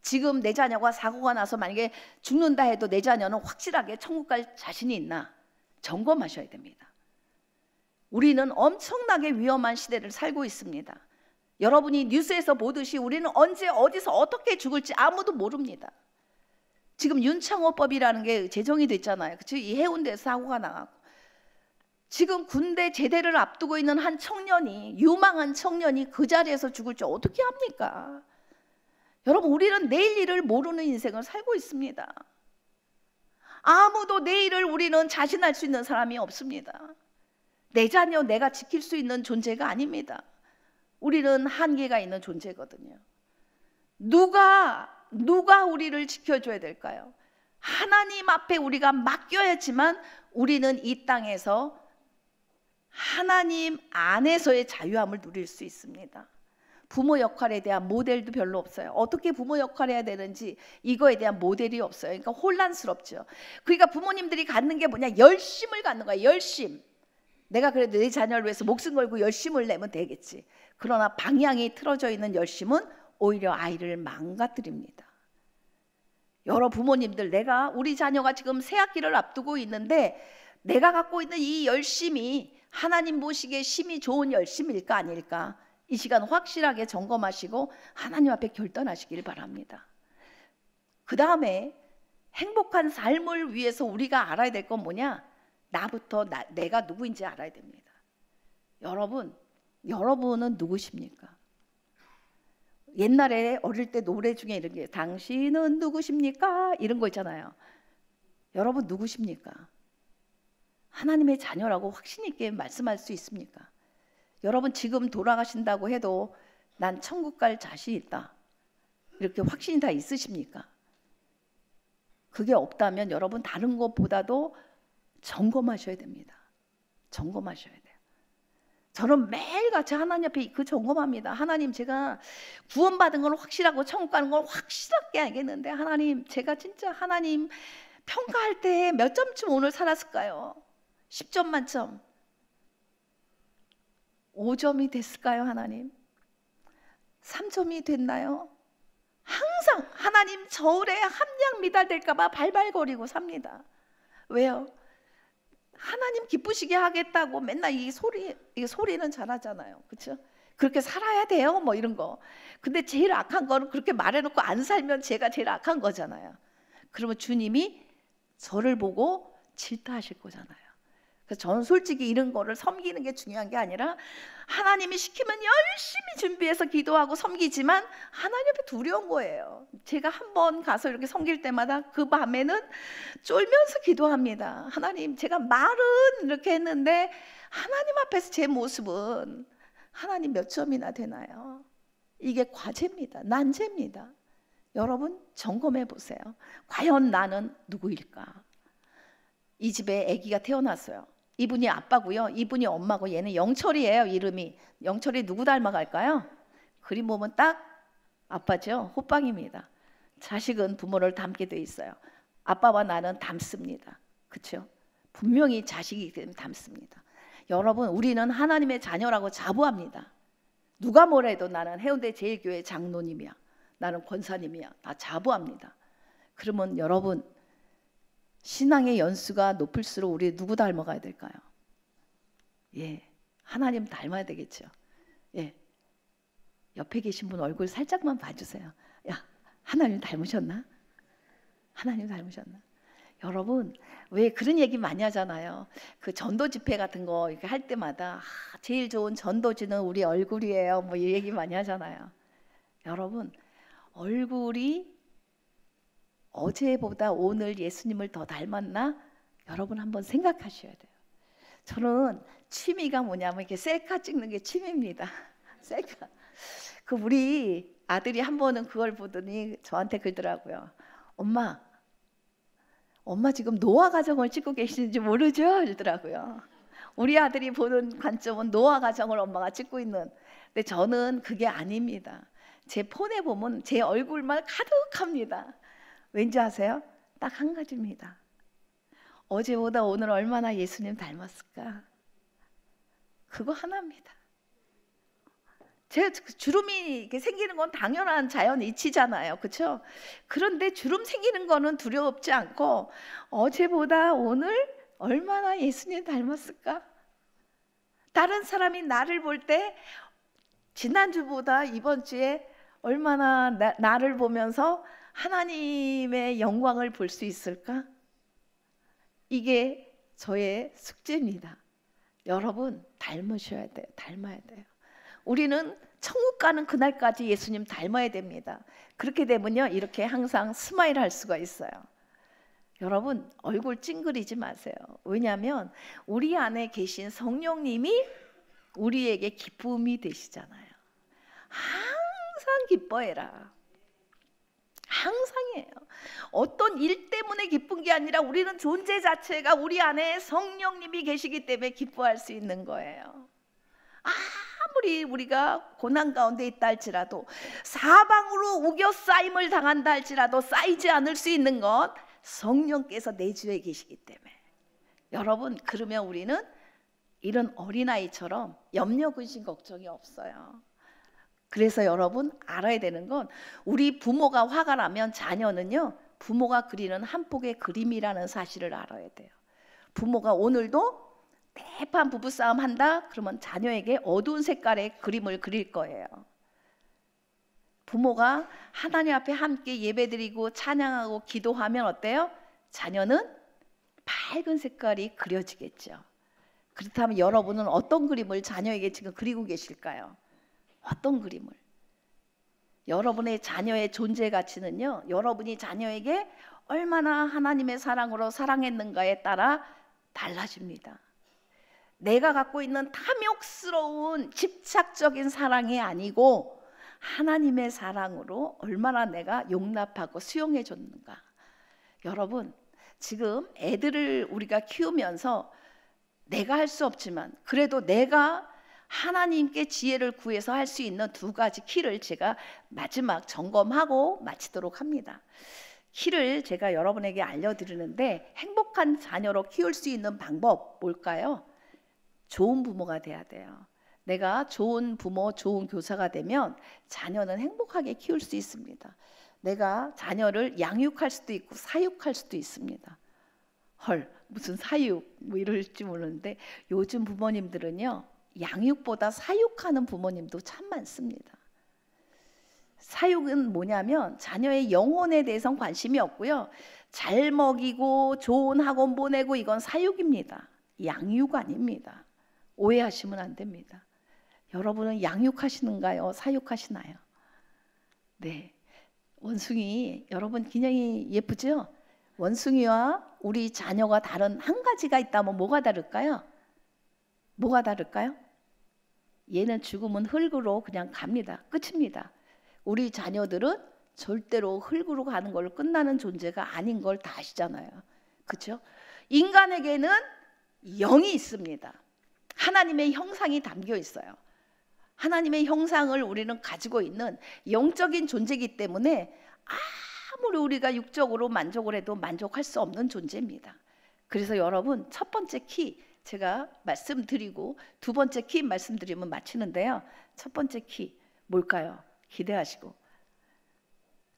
지금 내 자녀가 사고가 나서 만약에 죽는다 해도 내 자녀는 확실하게 천국 갈 자신이 있나? 점검하셔야 됩니다. 우리는 엄청나게 위험한 시대를 살고 있습니다. 여러분이 뉴스에서 보듯이 우리는 언제 어디서 어떻게 죽을지 아무도 모릅니다. 지금 윤창호법이라는 게 제정이 됐잖아요. 그치? 이 해운대에서 사고가 나고 지금 군대 제대를 앞두고 있는 한 청년이, 유망한 청년이 그 자리에서 죽을지 어떻게 합니까? 여러분, 우리는 내일 일을 모르는 인생을 살고 있습니다. 아무도 내일을 우리는 자신할 수 있는 사람이 없습니다. 내 자녀 내가 지킬 수 있는 존재가 아닙니다. 우리는 한계가 있는 존재거든요. 누가 우리를 지켜줘야 될까요? 하나님 앞에 우리가 맡겨야지만 우리는 이 땅에서 하나님 안에서의 자유함을 누릴 수 있습니다. 부모 역할에 대한 모델도 별로 없어요. 어떻게 부모 역할을 해야 되는지 이거에 대한 모델이 없어요. 그러니까 혼란스럽죠. 그러니까 부모님들이 갖는 게 뭐냐? 열심을 갖는 거야. 열심. 내가 그래도 내 자녀를 위해서 목숨 걸고 열심을 내면 되겠지. 그러나 방향이 틀어져 있는 열심은 오히려 아이를 망가뜨립니다. 여러 부모님들, 우리 자녀가 지금 새 학기를 앞두고 있는데 내가 갖고 있는 이 열심이 하나님 보시기에 심히 좋은 열심일까 아닐까? 이 시간 확실하게 점검하시고 하나님 앞에 결단하시길 바랍니다. 그 다음에 행복한 삶을 위해서 우리가 알아야 될 건 뭐냐? 나부터 내가 누구인지 알아야 됩니다. 여러분은 누구십니까? 옛날에 어릴 때 노래 중에 이런 게 당신은 누구십니까? 이런 거 있잖아요. 여러분 누구십니까? 하나님의 자녀라고 확신 있게 말씀할 수 있습니까? 여러분 지금 돌아가신다고 해도 난 천국 갈 자신 있다, 이렇게 확신이 다 있으십니까? 그게 없다면 여러분 다른 것보다도 점검하셔야 됩니다. 점검하셔야 돼요. 저는 매일같이 하나님 앞에 그 점검합니다. 하나님, 제가 구원받은 건 확실하고 천국 가는 건 확실하게 알겠는데 하나님, 제가 진짜 하나님 평가할 때 몇 점쯤 오늘 살았을까요? 10점 만점 5점이 됐을까요? 하나님 3점이 됐나요? 항상 하나님 저울에 함량 미달될까 봐 발발거리고 삽니다. 왜요? 하나님 기쁘시게 하겠다고 맨날 이 소리는 잘하잖아요. 그렇죠? 그렇게 살아야 돼요, 뭐 이런 거. 근데 제일 악한 거는 그렇게 말해놓고 안 살면 제가 제일 악한 거잖아요. 그러면 주님이 저를 보고 질타하실 거잖아요. 그래서 저는 솔직히 이런 거를 섬기는 게 중요한 게 아니라 하나님이 시키면 열심히 준비해서 기도하고 섬기지만 하나님 앞에 두려운 거예요. 제가 한번 가서 이렇게 섬길 때마다 그 밤에는 쫄면서 기도합니다. 하나님, 제가 말은 이렇게 했는데 하나님 앞에서 제 모습은 하나님 몇 점이나 되나요? 이게 과제입니다. 난제입니다. 여러분 점검해 보세요. 과연 나는 누구일까? 이 집에 아기가 태어났어요. 이분이 아빠고요, 이분이 엄마고, 얘는 영철이에요. 이름이 영철이 누구 닮아갈까요? 그림 보면 딱 아빠죠. 호빵입니다. 자식은 부모를 닮게 돼 있어요. 아빠와 나는 닮습니다. 그렇죠? 분명히 자식이 닮습니다. 여러분, 우리는 하나님의 자녀라고 자부합니다. 누가 뭐래도 나는 해운대 제일교회 장로님이야, 나는 권사님이야, 다 자부합니다. 그러면 여러분, 신앙의 연수가 높을수록 우리 누구 닮아가야 될까요? 예, 하나님 닮아야 되겠죠. 예, 옆에 계신 분 얼굴 살짝만 봐주세요. 야, 하나님 닮으셨나? 하나님 닮으셨나? 여러분, 왜 그런 얘기 많이 하잖아요. 그 전도 집회 같은 거 이렇게 할 때마다 제일 좋은 전도지는 우리 얼굴이에요, 뭐 이 얘기 많이 하잖아요. 여러분, 얼굴이 어제보다 오늘 예수님을 더 닮았나? 여러분 한번 생각하셔야 돼요. 저는 취미가 뭐냐면 이렇게 셀카 찍는 게 취미입니다. 셀카. 그 우리 아들이 한 번은 그걸 보더니 저한테 그러더라고요. 엄마 지금 노아 가정을 찍고 계시는지 모르죠? 이러더라고요. 우리 아들이 보는 관점은 노아 가정을 엄마가 찍고 있는. 근데 저는 그게 아닙니다. 제 폰에 보면 제 얼굴만 가득합니다. 왠지 아세요? 딱 한 가지입니다. 어제보다 오늘 얼마나 예수님 닮았을까? 그거 하나입니다. 제 주름이 이렇게 생기는 건 당연한 자연 이치잖아요, 그렇죠? 그런데 주름 생기는 거는 두렵지 않고 어제보다 오늘 얼마나 예수님 닮았을까? 다른 사람이 나를 볼 때 지난주보다 이번 주에 얼마나 나를 보면서 하나님의 영광을 볼 수 있을까? 이게 저의 숙제입니다. 여러분 닮으셔야 돼요. 닮아야 돼요. 우리는 천국 가는 그날까지 예수님 닮아야 됩니다. 그렇게 되면요, 이렇게 항상 스마일 할 수가 있어요. 여러분 얼굴 찡그리지 마세요. 왜냐하면 우리 안에 계신 성령님이 우리에게 기쁨이 되시잖아요. 항상 기뻐해라. 항상이에요. 어떤 일 때문에 기쁜 게 아니라 우리는 존재 자체가 우리 안에 성령님이 계시기 때문에 기뻐할 수 있는 거예요. 아무리 우리가 고난 가운데 있다 할지라도, 사방으로 우겨싸임을 당한다 할지라도 쌓이지 않을 수 있는 것 성령께서 내주에 계시기 때문에. 여러분, 그러면 우리는 이런 어린아이처럼 염려 근심 걱정이 없어요. 그래서 여러분 알아야 되는 건, 우리 부모가 화가 나면 자녀는요 부모가 그리는 한 폭의 그림이라는 사실을 알아야 돼요. 부모가 오늘도 대판 부부싸움 한다? 그러면 자녀에게 어두운 색깔의 그림을 그릴 거예요. 부모가 하나님 앞에 함께 예배드리고 찬양하고 기도하면 어때요? 자녀는 밝은 색깔이 그려지겠죠. 그렇다면 여러분은 어떤 그림을 자녀에게 지금 그리고 계실까요? 어떤 그림을? 여러분의 자녀의 존재 가치는요, 여러분이 자녀에게 얼마나 하나님의 사랑으로 사랑했는가에 따라 달라집니다. 내가 갖고 있는 탐욕스러운 집착적인 사랑이 아니고 하나님의 사랑으로 얼마나 내가 용납하고 수용해 줬는가. 여러분, 지금 애들을 우리가 키우면서 내가 할 수 없지만 그래도 내가 하나님께 지혜를 구해서 할 수 있는 두 가지 키를 제가 마지막 점검하고 마치도록 합니다. 키를 제가 여러분에게 알려드리는데, 행복한 자녀로 키울 수 있는 방법 뭘까요? 좋은 부모가 돼야 돼요. 내가 좋은 부모, 좋은 교사가 되면 자녀는 행복하게 키울 수 있습니다. 내가 자녀를 양육할 수도 있고 사육할 수도 있습니다. 헐, 무슨 사육 뭐 이럴지 모르는데 요즘 부모님들은요, 양육보다 사육하는 부모님도 참 많습니다. 사육은 뭐냐면 자녀의 영혼에 대해서는 관심이 없고요, 잘 먹이고 좋은 학원 보내고 이건 사육입니다. 양육 아닙니다. 오해하시면 안 됩니다. 여러분은 양육하시는가요? 사육하시나요? 네, 원숭이 여러분 굉장히 예쁘죠? 원숭이와 우리 자녀가 다른 한 가지가 있다면 뭐가 다를까요? 뭐가 다를까요? 얘는 죽으면 흙으로 그냥 갑니다. 끝입니다. 우리 자녀들은 절대로 흙으로 가는 걸로 끝나는 존재가 아닌 걸 다 아시잖아요. 그렇죠? 인간에게는 영이 있습니다. 하나님의 형상이 담겨 있어요. 하나님의 형상을 우리는 가지고 있는 영적인 존재이기 때문에 아무리 우리가 육적으로 만족을 해도 만족할 수 없는 존재입니다. 그래서 여러분, 첫 번째 키 제가 말씀드리고 두 번째 키 말씀드리면 마치는데요. 첫 번째 키 뭘까요? 기대하시고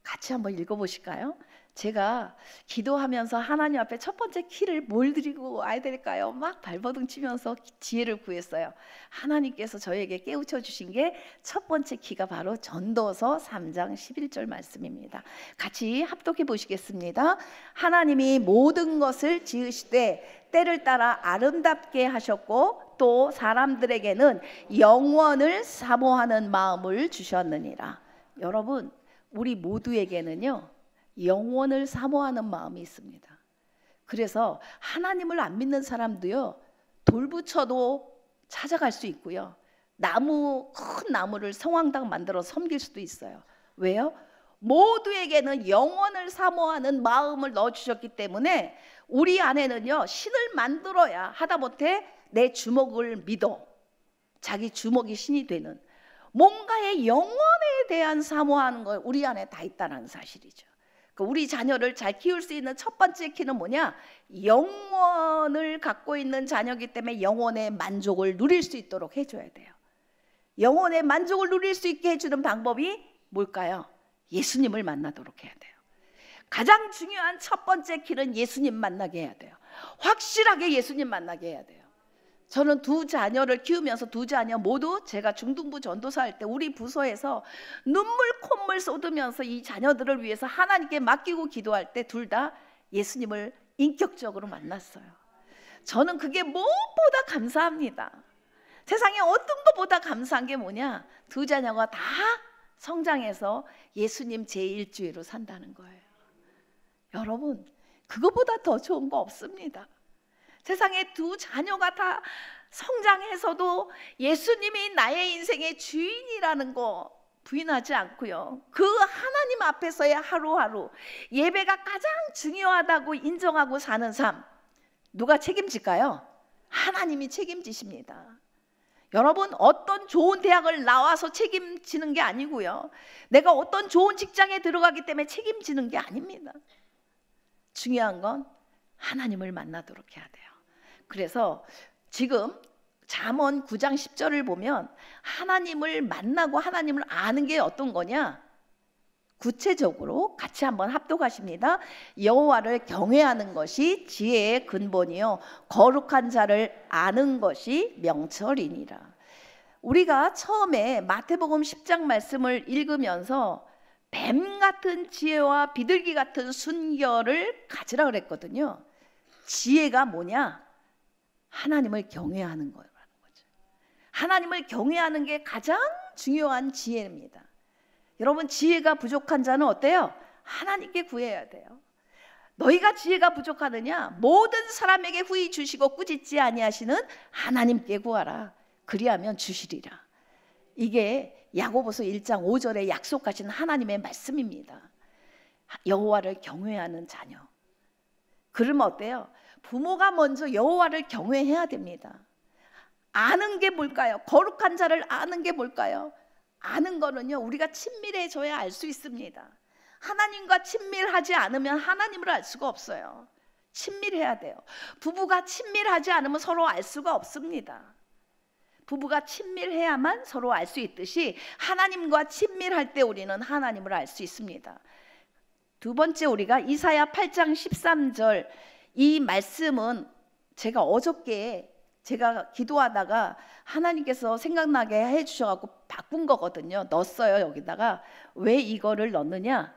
같이 한번 읽어보실까요? 제가 기도하면서 하나님 앞에 첫 번째 키를 뭘 드리고 와야 될까요? 막 발버둥 치면서 지혜를 구했어요. 하나님께서 저에게 깨우쳐 주신 게 첫 번째 키가 바로 전도서 3장 11절 말씀입니다. 같이 합독해 보시겠습니다. 하나님이 모든 것을 지으시되 때를 따라 아름답게 하셨고 또 사람들에게는 영원을 사모하는 마음을 주셨느니라. 여러분, 우리 모두에게는요, 영원을 사모하는 마음이 있습니다. 그래서 하나님을 안 믿는 사람도요, 돌부처도 찾아갈 수 있고요, 큰 나무를 성황당 만들어 섬길 수도 있어요. 왜요? 모두에게는 영원을 사모하는 마음을 넣어주셨기 때문에 우리 안에는요, 신을 만들어야 하다못해 내 주먹을 믿어 자기 주먹이 신이 되는 뭔가의 영원에 대한 사모하는 거 우리 안에 다 있다는 사실이죠. 우리 자녀를 잘 키울 수 있는 첫 번째 키는 뭐냐? 영원을 갖고 있는 자녀이기 때문에 영원의 만족을 누릴 수 있도록 해줘야 돼요. 영원의 만족을 누릴 수 있게 해주는 방법이 뭘까요? 예수님을 만나도록 해야 돼요. 가장 중요한 첫 번째 키는 예수님 만나게 해야 돼요. 확실하게 예수님 만나게 해야 돼요. 저는 두 자녀를 키우면서 두 자녀 모두 제가 중등부 전도사 할 때 우리 부서에서 눈물 콧물 쏟으면서 이 자녀들을 위해서 하나님께 맡기고 기도할 때 둘 다 예수님을 인격적으로 만났어요. 저는 그게 무엇보다 감사합니다. 세상에 어떤 것보다 감사한 게 뭐냐? 두 자녀가 다 성장해서 예수님 제1주의로 산다는 거예요. 여러분, 그거보다 더 좋은 거 없습니다. 세상에 두 자녀가 다 성장해서도 예수님이 나의 인생의 주인이라는 거 부인하지 않고요, 그 하나님 앞에서의 하루하루 예배가 가장 중요하다고 인정하고 사는 삶, 누가 책임질까요? 하나님이 책임지십니다. 여러분, 어떤 좋은 대학을 나와서 책임지는 게 아니고요, 내가 어떤 좋은 직장에 들어가기 때문에 책임지는 게 아닙니다. 중요한 건 하나님을 만나도록 해야 돼요. 그래서 지금 잠언 9장 10절을 보면 하나님을 만나고 하나님을 아는 게 어떤 거냐? 구체적으로 같이 한번 합독하십니다. 여호와를 경외하는 것이 지혜의 근본이요 거룩한 자를 아는 것이 명철이니라. 우리가 처음에 마태복음 10장 말씀을 읽으면서 뱀 같은 지혜와 비둘기 같은 순결을 가지라 그랬거든요. 지혜가 뭐냐? 하나님을 경외하는 거라는 거죠. 하나님을 경외하는 게 가장 중요한 지혜입니다. 여러분, 지혜가 부족한 자는 어때요? 하나님께 구해야 돼요. 너희가 지혜가 부족하느냐? 모든 사람에게 후히 주시고 꾸짖지 아니하시는 하나님께 구하라. 그리하면 주시리라. 이게 야고보서 1장 5절에 약속하신 하나님의 말씀입니다. 여호와를 경외하는 자녀. 그러면 어때요? 부모가 먼저 여호와를 경외해야 됩니다. 아는 게 뭘까요? 거룩한 자를 아는 게 뭘까요? 아는 거는요, 우리가 친밀해져야 알 수 있습니다. 하나님과 친밀하지 않으면 하나님을 알 수가 없어요. 친밀해야 돼요. 부부가 친밀하지 않으면 서로 알 수가 없습니다. 부부가 친밀해야만 서로 알 수 있듯이 하나님과 친밀할 때 우리는 하나님을 알 수 있습니다. 두 번째, 우리가 이사야 8장 13절, 이 말씀은 제가 어저께 제가 기도하다가 하나님께서 생각나게 해주셔서 바꾼 거거든요. 넣었어요. 여기다가. 왜 이거를 넣느냐?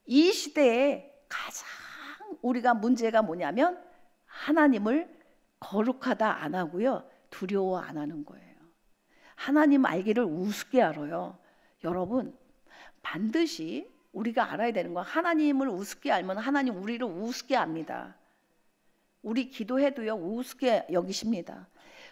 이 시대에 가장 우리가 문제가 뭐냐면 하나님을 거룩하다 안 하고요, 두려워 안 하는 거예요. 하나님 알기를 우습게 알아요. 여러분, 반드시 우리가 알아야 되는 건, 하나님을 우습게 알면 하나님 우리를 우습게 압니다. 우리 기도해도요, 우습게 여기십니다.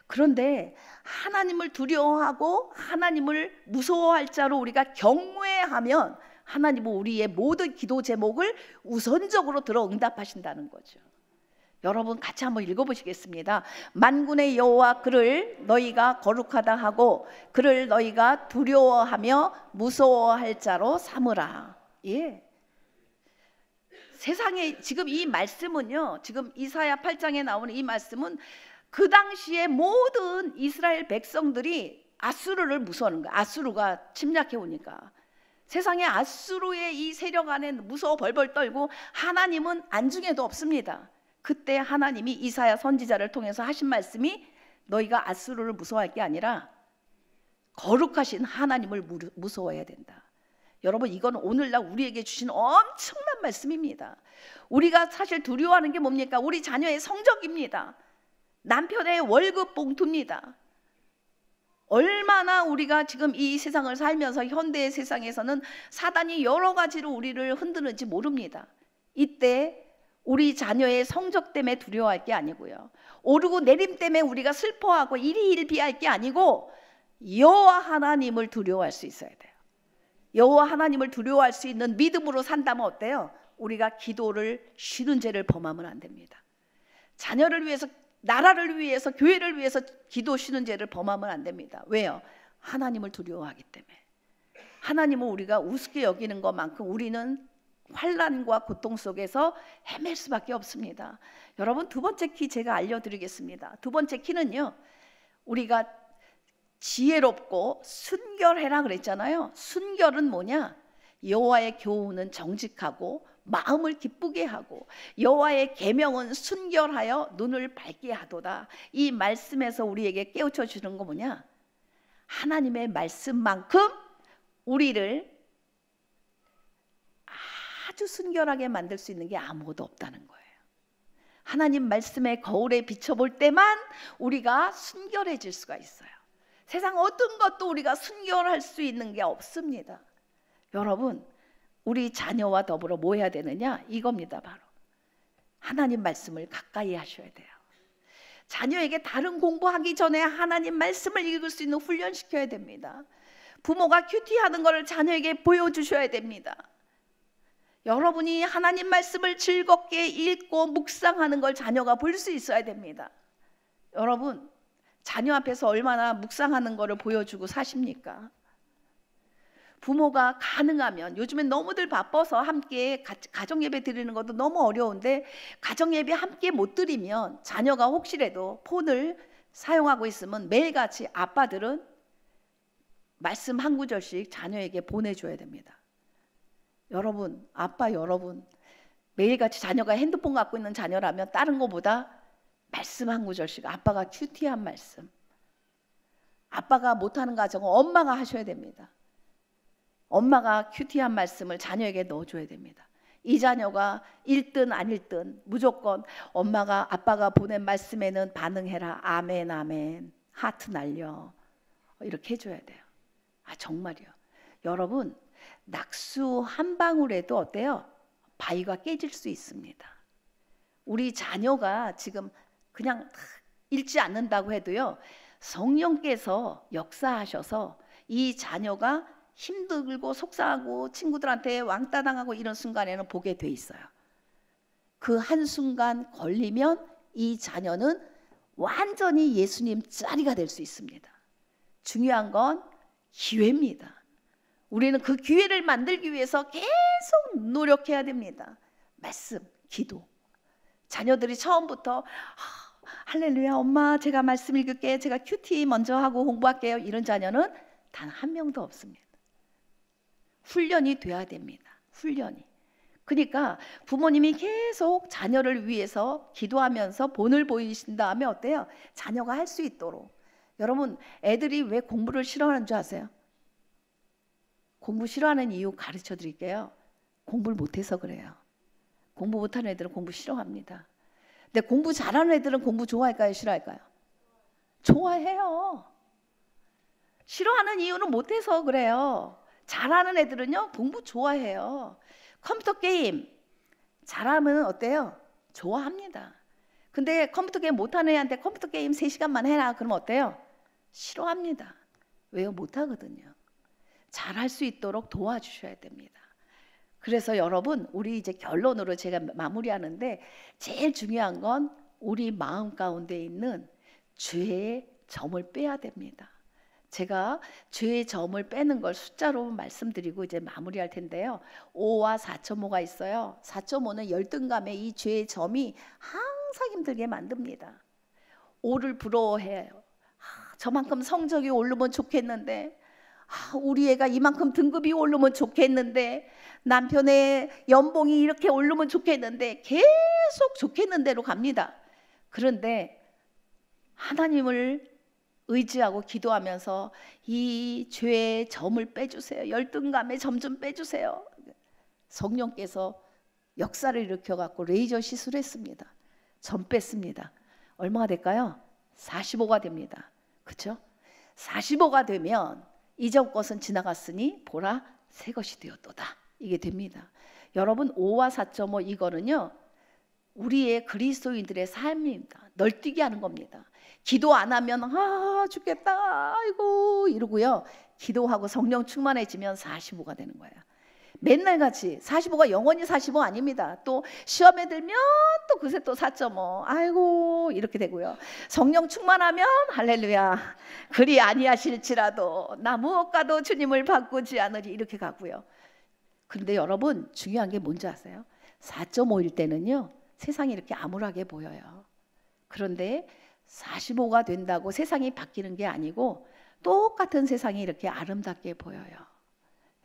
그런데 하나님을 두려워하고 하나님을 무서워할 자로 우리가 경외하면 하나님은 우리의 모든 기도 제목을 우선적으로 들어 응답하신다는 거죠. 여러분, 같이 한번 읽어보시겠습니다. 만군의 여호와 그를 너희가 거룩하다 하고 그를 너희가 두려워하며 무서워할 자로 삼으라. 예. 세상에 지금 이 말씀은요, 지금 이사야 8장에 나오는 이 말씀은 그 당시에 모든 이스라엘 백성들이 아수르를 무서워하는 거예요. 아수르가 침략해 오니까 세상에 아수르의 이 세력 안에 무서워 벌벌 떨고 하나님은 안중에도 없습니다. 그때 하나님이 이사야 선지자를 통해서 하신 말씀이 너희가 아수르를 무서워할 게 아니라 거룩하신 하나님을 무서워해야 된다. 여러분, 이건 오늘날 우리에게 주신 엄청난 말씀입니다. 우리가 사실 두려워하는 게 뭡니까? 우리 자녀의 성적입니다. 남편의 월급 봉투입니다. 얼마나 우리가 지금 이 세상을 살면서 현대의 세상에서는 사단이 여러 가지로 우리를 흔드는지 모릅니다. 이때 우리 자녀의 성적 때문에 두려워할 게 아니고요, 오르고 내림 때문에 우리가 슬퍼하고 일희일비할 게 아니고 여호와 하나님을 두려워할 수 있어야 돼요. 여호와 하나님을 두려워할 수 있는 믿음으로 산다면 어때요? 우리가 기도를 쉬는 죄를 범하면 안 됩니다. 자녀를 위해서, 나라를 위해서, 교회를 위해서 기도 쉬는 죄를 범하면 안 됩니다. 왜요? 하나님을 두려워하기 때문에. 하나님은 우리가 우습게 여기는 것만큼 우리는 환난과 고통 속에서 헤맬 수밖에 없습니다. 여러분, 두 번째 키 제가 알려드리겠습니다. 두 번째 키는요, 우리가 지혜롭고 순결해라 그랬잖아요. 순결은 뭐냐? 여호와의 교훈은 정직하고 마음을 기쁘게 하고 여호와의 계명은 순결하여 눈을 밝게 하도다. 이 말씀에서 우리에게 깨우쳐 주는 거 뭐냐? 하나님의 말씀만큼 우리를 아주 순결하게 만들 수 있는 게 아무것도 없다는 거예요. 하나님 말씀의 거울에 비춰볼 때만 우리가 순결해질 수가 있어요. 세상 어떤 것도 우리가 순결할 수 있는 게 없습니다. 여러분, 우리 자녀와 더불어 뭐 해야 되느냐? 이겁니다. 바로 하나님 말씀을 가까이 하셔야 돼요. 자녀에게 다른 공부하기 전에 하나님 말씀을 읽을 수 있는 훈련시켜야 됩니다. 부모가 큐티하는 것을 자녀에게 보여주셔야 됩니다. 여러분이 하나님 말씀을 즐겁게 읽고 묵상하는 걸 자녀가 볼 수 있어야 됩니다. 여러분, 자녀 앞에서 얼마나 묵상하는 것을 보여주고 사십니까? 부모가 가능하면, 요즘엔 너무들 바빠서 함께 가정예배 드리는 것도 너무 어려운데 가정예배 함께 못 드리면 자녀가 혹시라도 폰을 사용하고 있으면 매일같이 아빠들은 말씀 한 구절씩 자녀에게 보내줘야 됩니다. 여러분, 아빠 여러분, 매일같이 자녀가 핸드폰 갖고 있는 자녀라면 다른 것보다 말씀 한 구절씩, 아빠가 큐티한 말씀, 아빠가 못하는 가정은 엄마가 하셔야 됩니다. 엄마가 큐티한 말씀을 자녀에게 넣어줘야 됩니다. 이 자녀가 읽든 안 읽든 무조건 엄마가 아빠가 보낸 말씀에는 반응해라. 아멘 아멘. 하트 날려. 이렇게 해줘야 돼요. 아 정말이요. 여러분, 낙수 한 방울에도 어때요? 바위가 깨질 수 있습니다. 우리 자녀가 지금 그냥 읽지 않는다고 해도요, 성령께서 역사하셔서 이 자녀가 힘들고 속상하고 친구들한테 왕따 당하고 이런 순간에는 보게 돼 있어요. 그 한순간 걸리면 이 자녀는 완전히 예수님 짜리가 될 수 있습니다. 중요한 건 기회입니다. 우리는 그 기회를 만들기 위해서 계속 노력해야 됩니다. 말씀, 기도. 자녀들이 처음부터 할렐루야 엄마 제가 말씀 읽을게, 제가 큐티 먼저 하고 공부할게요, 이런 자녀는 단 한 명도 없습니다. 훈련이 돼야 됩니다. 훈련이. 그러니까 부모님이 계속 자녀를 위해서 기도하면서 본을 보이신다 하면 어때요? 자녀가 할 수 있도록. 여러분, 애들이 왜 공부를 싫어하는 줄 아세요? 공부 싫어하는 이유 가르쳐 드릴게요. 공부를 못해서 그래요. 공부 못하는 애들은 공부 싫어합니다. 근데 공부 잘하는 애들은 공부 좋아할까요? 싫어할까요? 좋아해요. 싫어하는 이유는 못해서 그래요. 잘하는 애들은요, 공부 좋아해요. 컴퓨터 게임 잘하면 어때요? 좋아합니다. 근데 컴퓨터 게임 못하는 애한테 컴퓨터 게임 3시간만 해라 그러면 어때요? 싫어합니다. 왜요? 못하거든요. 잘할 수 있도록 도와주셔야 됩니다. 그래서 여러분, 우리 이제 결론으로 제가 마무리하는데, 제일 중요한 건 우리 마음 가운데 있는 죄의 점을 빼야 됩니다. 제가 죄의 점을 빼는 걸 숫자로 말씀드리고 이제 마무리할 텐데요. 5와 4.5가 있어요. 4.5는 열등감에 이 죄의 점이 항상 힘들게 만듭니다. 5를 부러워해요. 저만큼 성적이 오르면 좋겠는데, 우리 애가 이만큼 등급이 오르면 좋겠는데, 남편의 연봉이 이렇게 오르면 좋겠는데, 계속 좋겠는 대로 갑니다. 그런데 하나님을 의지하고 기도하면서 이 죄의 점을 빼주세요. 열등감의 점 좀 빼주세요. 성령께서 역사를 일으켜갖고 레이저 시술했습니다. 점 뺐습니다. 얼마가 될까요? 45가 됩니다. 그렇죠? 45가 되면 이전 것은 지나갔으니 보라 새 것이 되었도다. 이게 됩니다. 여러분, 5와 4.5 이거는요, 우리의 그리스도인들의 삶입니다. 널뛰게 하는 겁니다. 기도 안 하면 죽겠다 아이고 이러고요, 기도하고 성령 충만해지면 45가 되는 거예요. 맨날 같이 45가 영원히 45 아닙니다. 또 시험에 들면 또 그새 또 4.5 아이고 이렇게 되고요. 성령 충만하면 할렐루야 그리 아니하실지라도 나 무엇과도 주님을 바꾸지 않으리 이렇게 가고요. 그런데 여러분, 중요한 게 뭔지 아세요? 4.5일 때는요, 세상이 이렇게 암울하게 보여요. 그런데 45가 된다고 세상이 바뀌는 게 아니고 똑같은 세상이 이렇게 아름답게 보여요.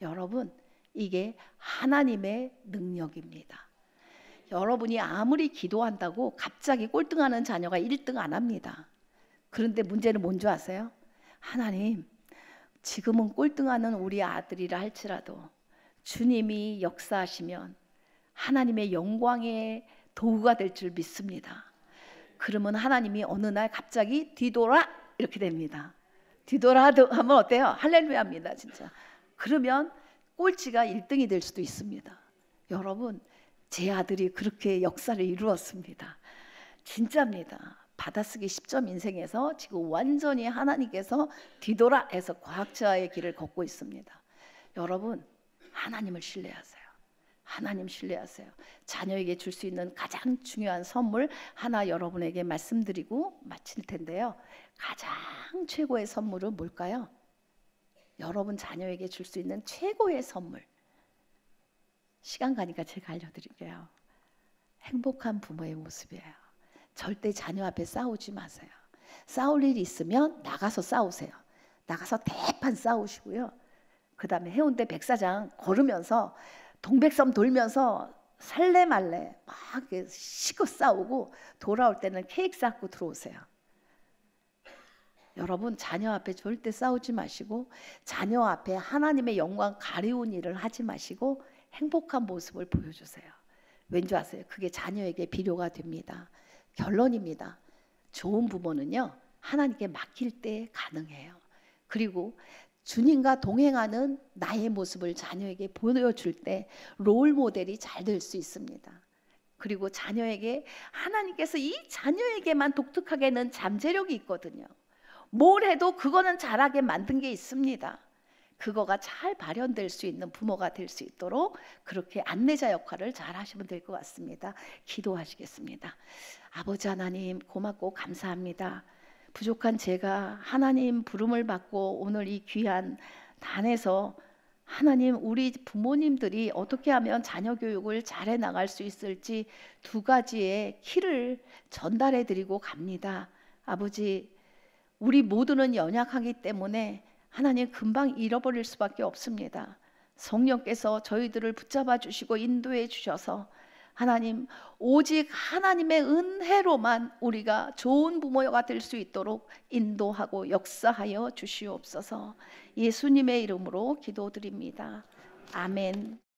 여러분, 이게 하나님의 능력입니다. 여러분이 아무리 기도한다고 갑자기 꼴등하는 자녀가 1등 안 합니다. 그런데 문제는 뭔지 아세요? 하나님, 지금은 꼴등하는 우리 아들이라 할지라도 주님이 역사하시면 하나님의 영광의 도구가 될 줄 믿습니다. 그러면 하나님이 어느 날 갑자기 뒤돌아 이렇게 됩니다. 뒤돌아 하면 어때요? 할렐루야입니다 진짜. 그러면 꼴찌가 1등이 될 수도 있습니다. 여러분, 제 아들이 그렇게 역사를 이루었습니다. 진짜입니다. 받아쓰기 10점 인생에서 지금 완전히 하나님께서 뒤돌아 해서 과학자의 길을 걷고 있습니다. 여러분, 하나님을 신뢰하세요. 하나님 신뢰하세요. 자녀에게 줄 수 있는 가장 중요한 선물 하나 여러분에게 말씀드리고 마칠 텐데요. 가장 최고의 선물은 뭘까요? 여러분 자녀에게 줄 수 있는 최고의 선물, 시간 가니까 제가 알려드릴게요. 행복한 부모의 모습이에요. 절대 자녀 앞에 싸우지 마세요. 싸울 일이 있으면 나가서 싸우세요. 나가서 대판 싸우시고요. 그 다음에 해운대 백사장 걸으면서 동백섬 돌면서 살래말래 막 시고 싸우고 돌아올 때는 케이크 쌓고 들어오세요. 여러분, 자녀 앞에 절대 싸우지 마시고 자녀 앞에 하나님의 영광 가리운 일을 하지 마시고 행복한 모습을 보여주세요. 왠지 아세요? 그게 자녀에게 비료가 됩니다. 결론입니다. 좋은 부모는요, 하나님께 맡길 때 가능해요. 그리고 주님과 동행하는 나의 모습을 자녀에게 보여줄 때 롤 모델이 잘 될 수 있습니다. 그리고 자녀에게 하나님께서 이 자녀에게만 독특하게는 잠재력이 있거든요. 뭘 해도 그거는 잘하게 만든 게 있습니다. 그거가 잘 발현될 수 있는 부모가 될 수 있도록 그렇게 안내자 역할을 잘 하시면 될 것 같습니다. 기도하시겠습니다. 아버지 하나님, 고맙고 감사합니다. 부족한 제가 하나님 부름을 받고 오늘 이 귀한 단에서 하나님, 우리 부모님들이 어떻게 하면 자녀 교육을 잘해 나갈 수 있을지 두 가지의 키를 전달해 드리고 갑니다. 아버지, 우리 모두는 연약하기 때문에 하나님 금방 잃어버릴 수밖에 없습니다. 성령께서 저희들을 붙잡아 주시고 인도해 주셔서 하나님, 오직 하나님의 은혜로만 우리가 좋은 부모가 될 수 있도록 인도하고 역사하여 주시옵소서. 예수님의 이름으로 기도드립니다. 아멘.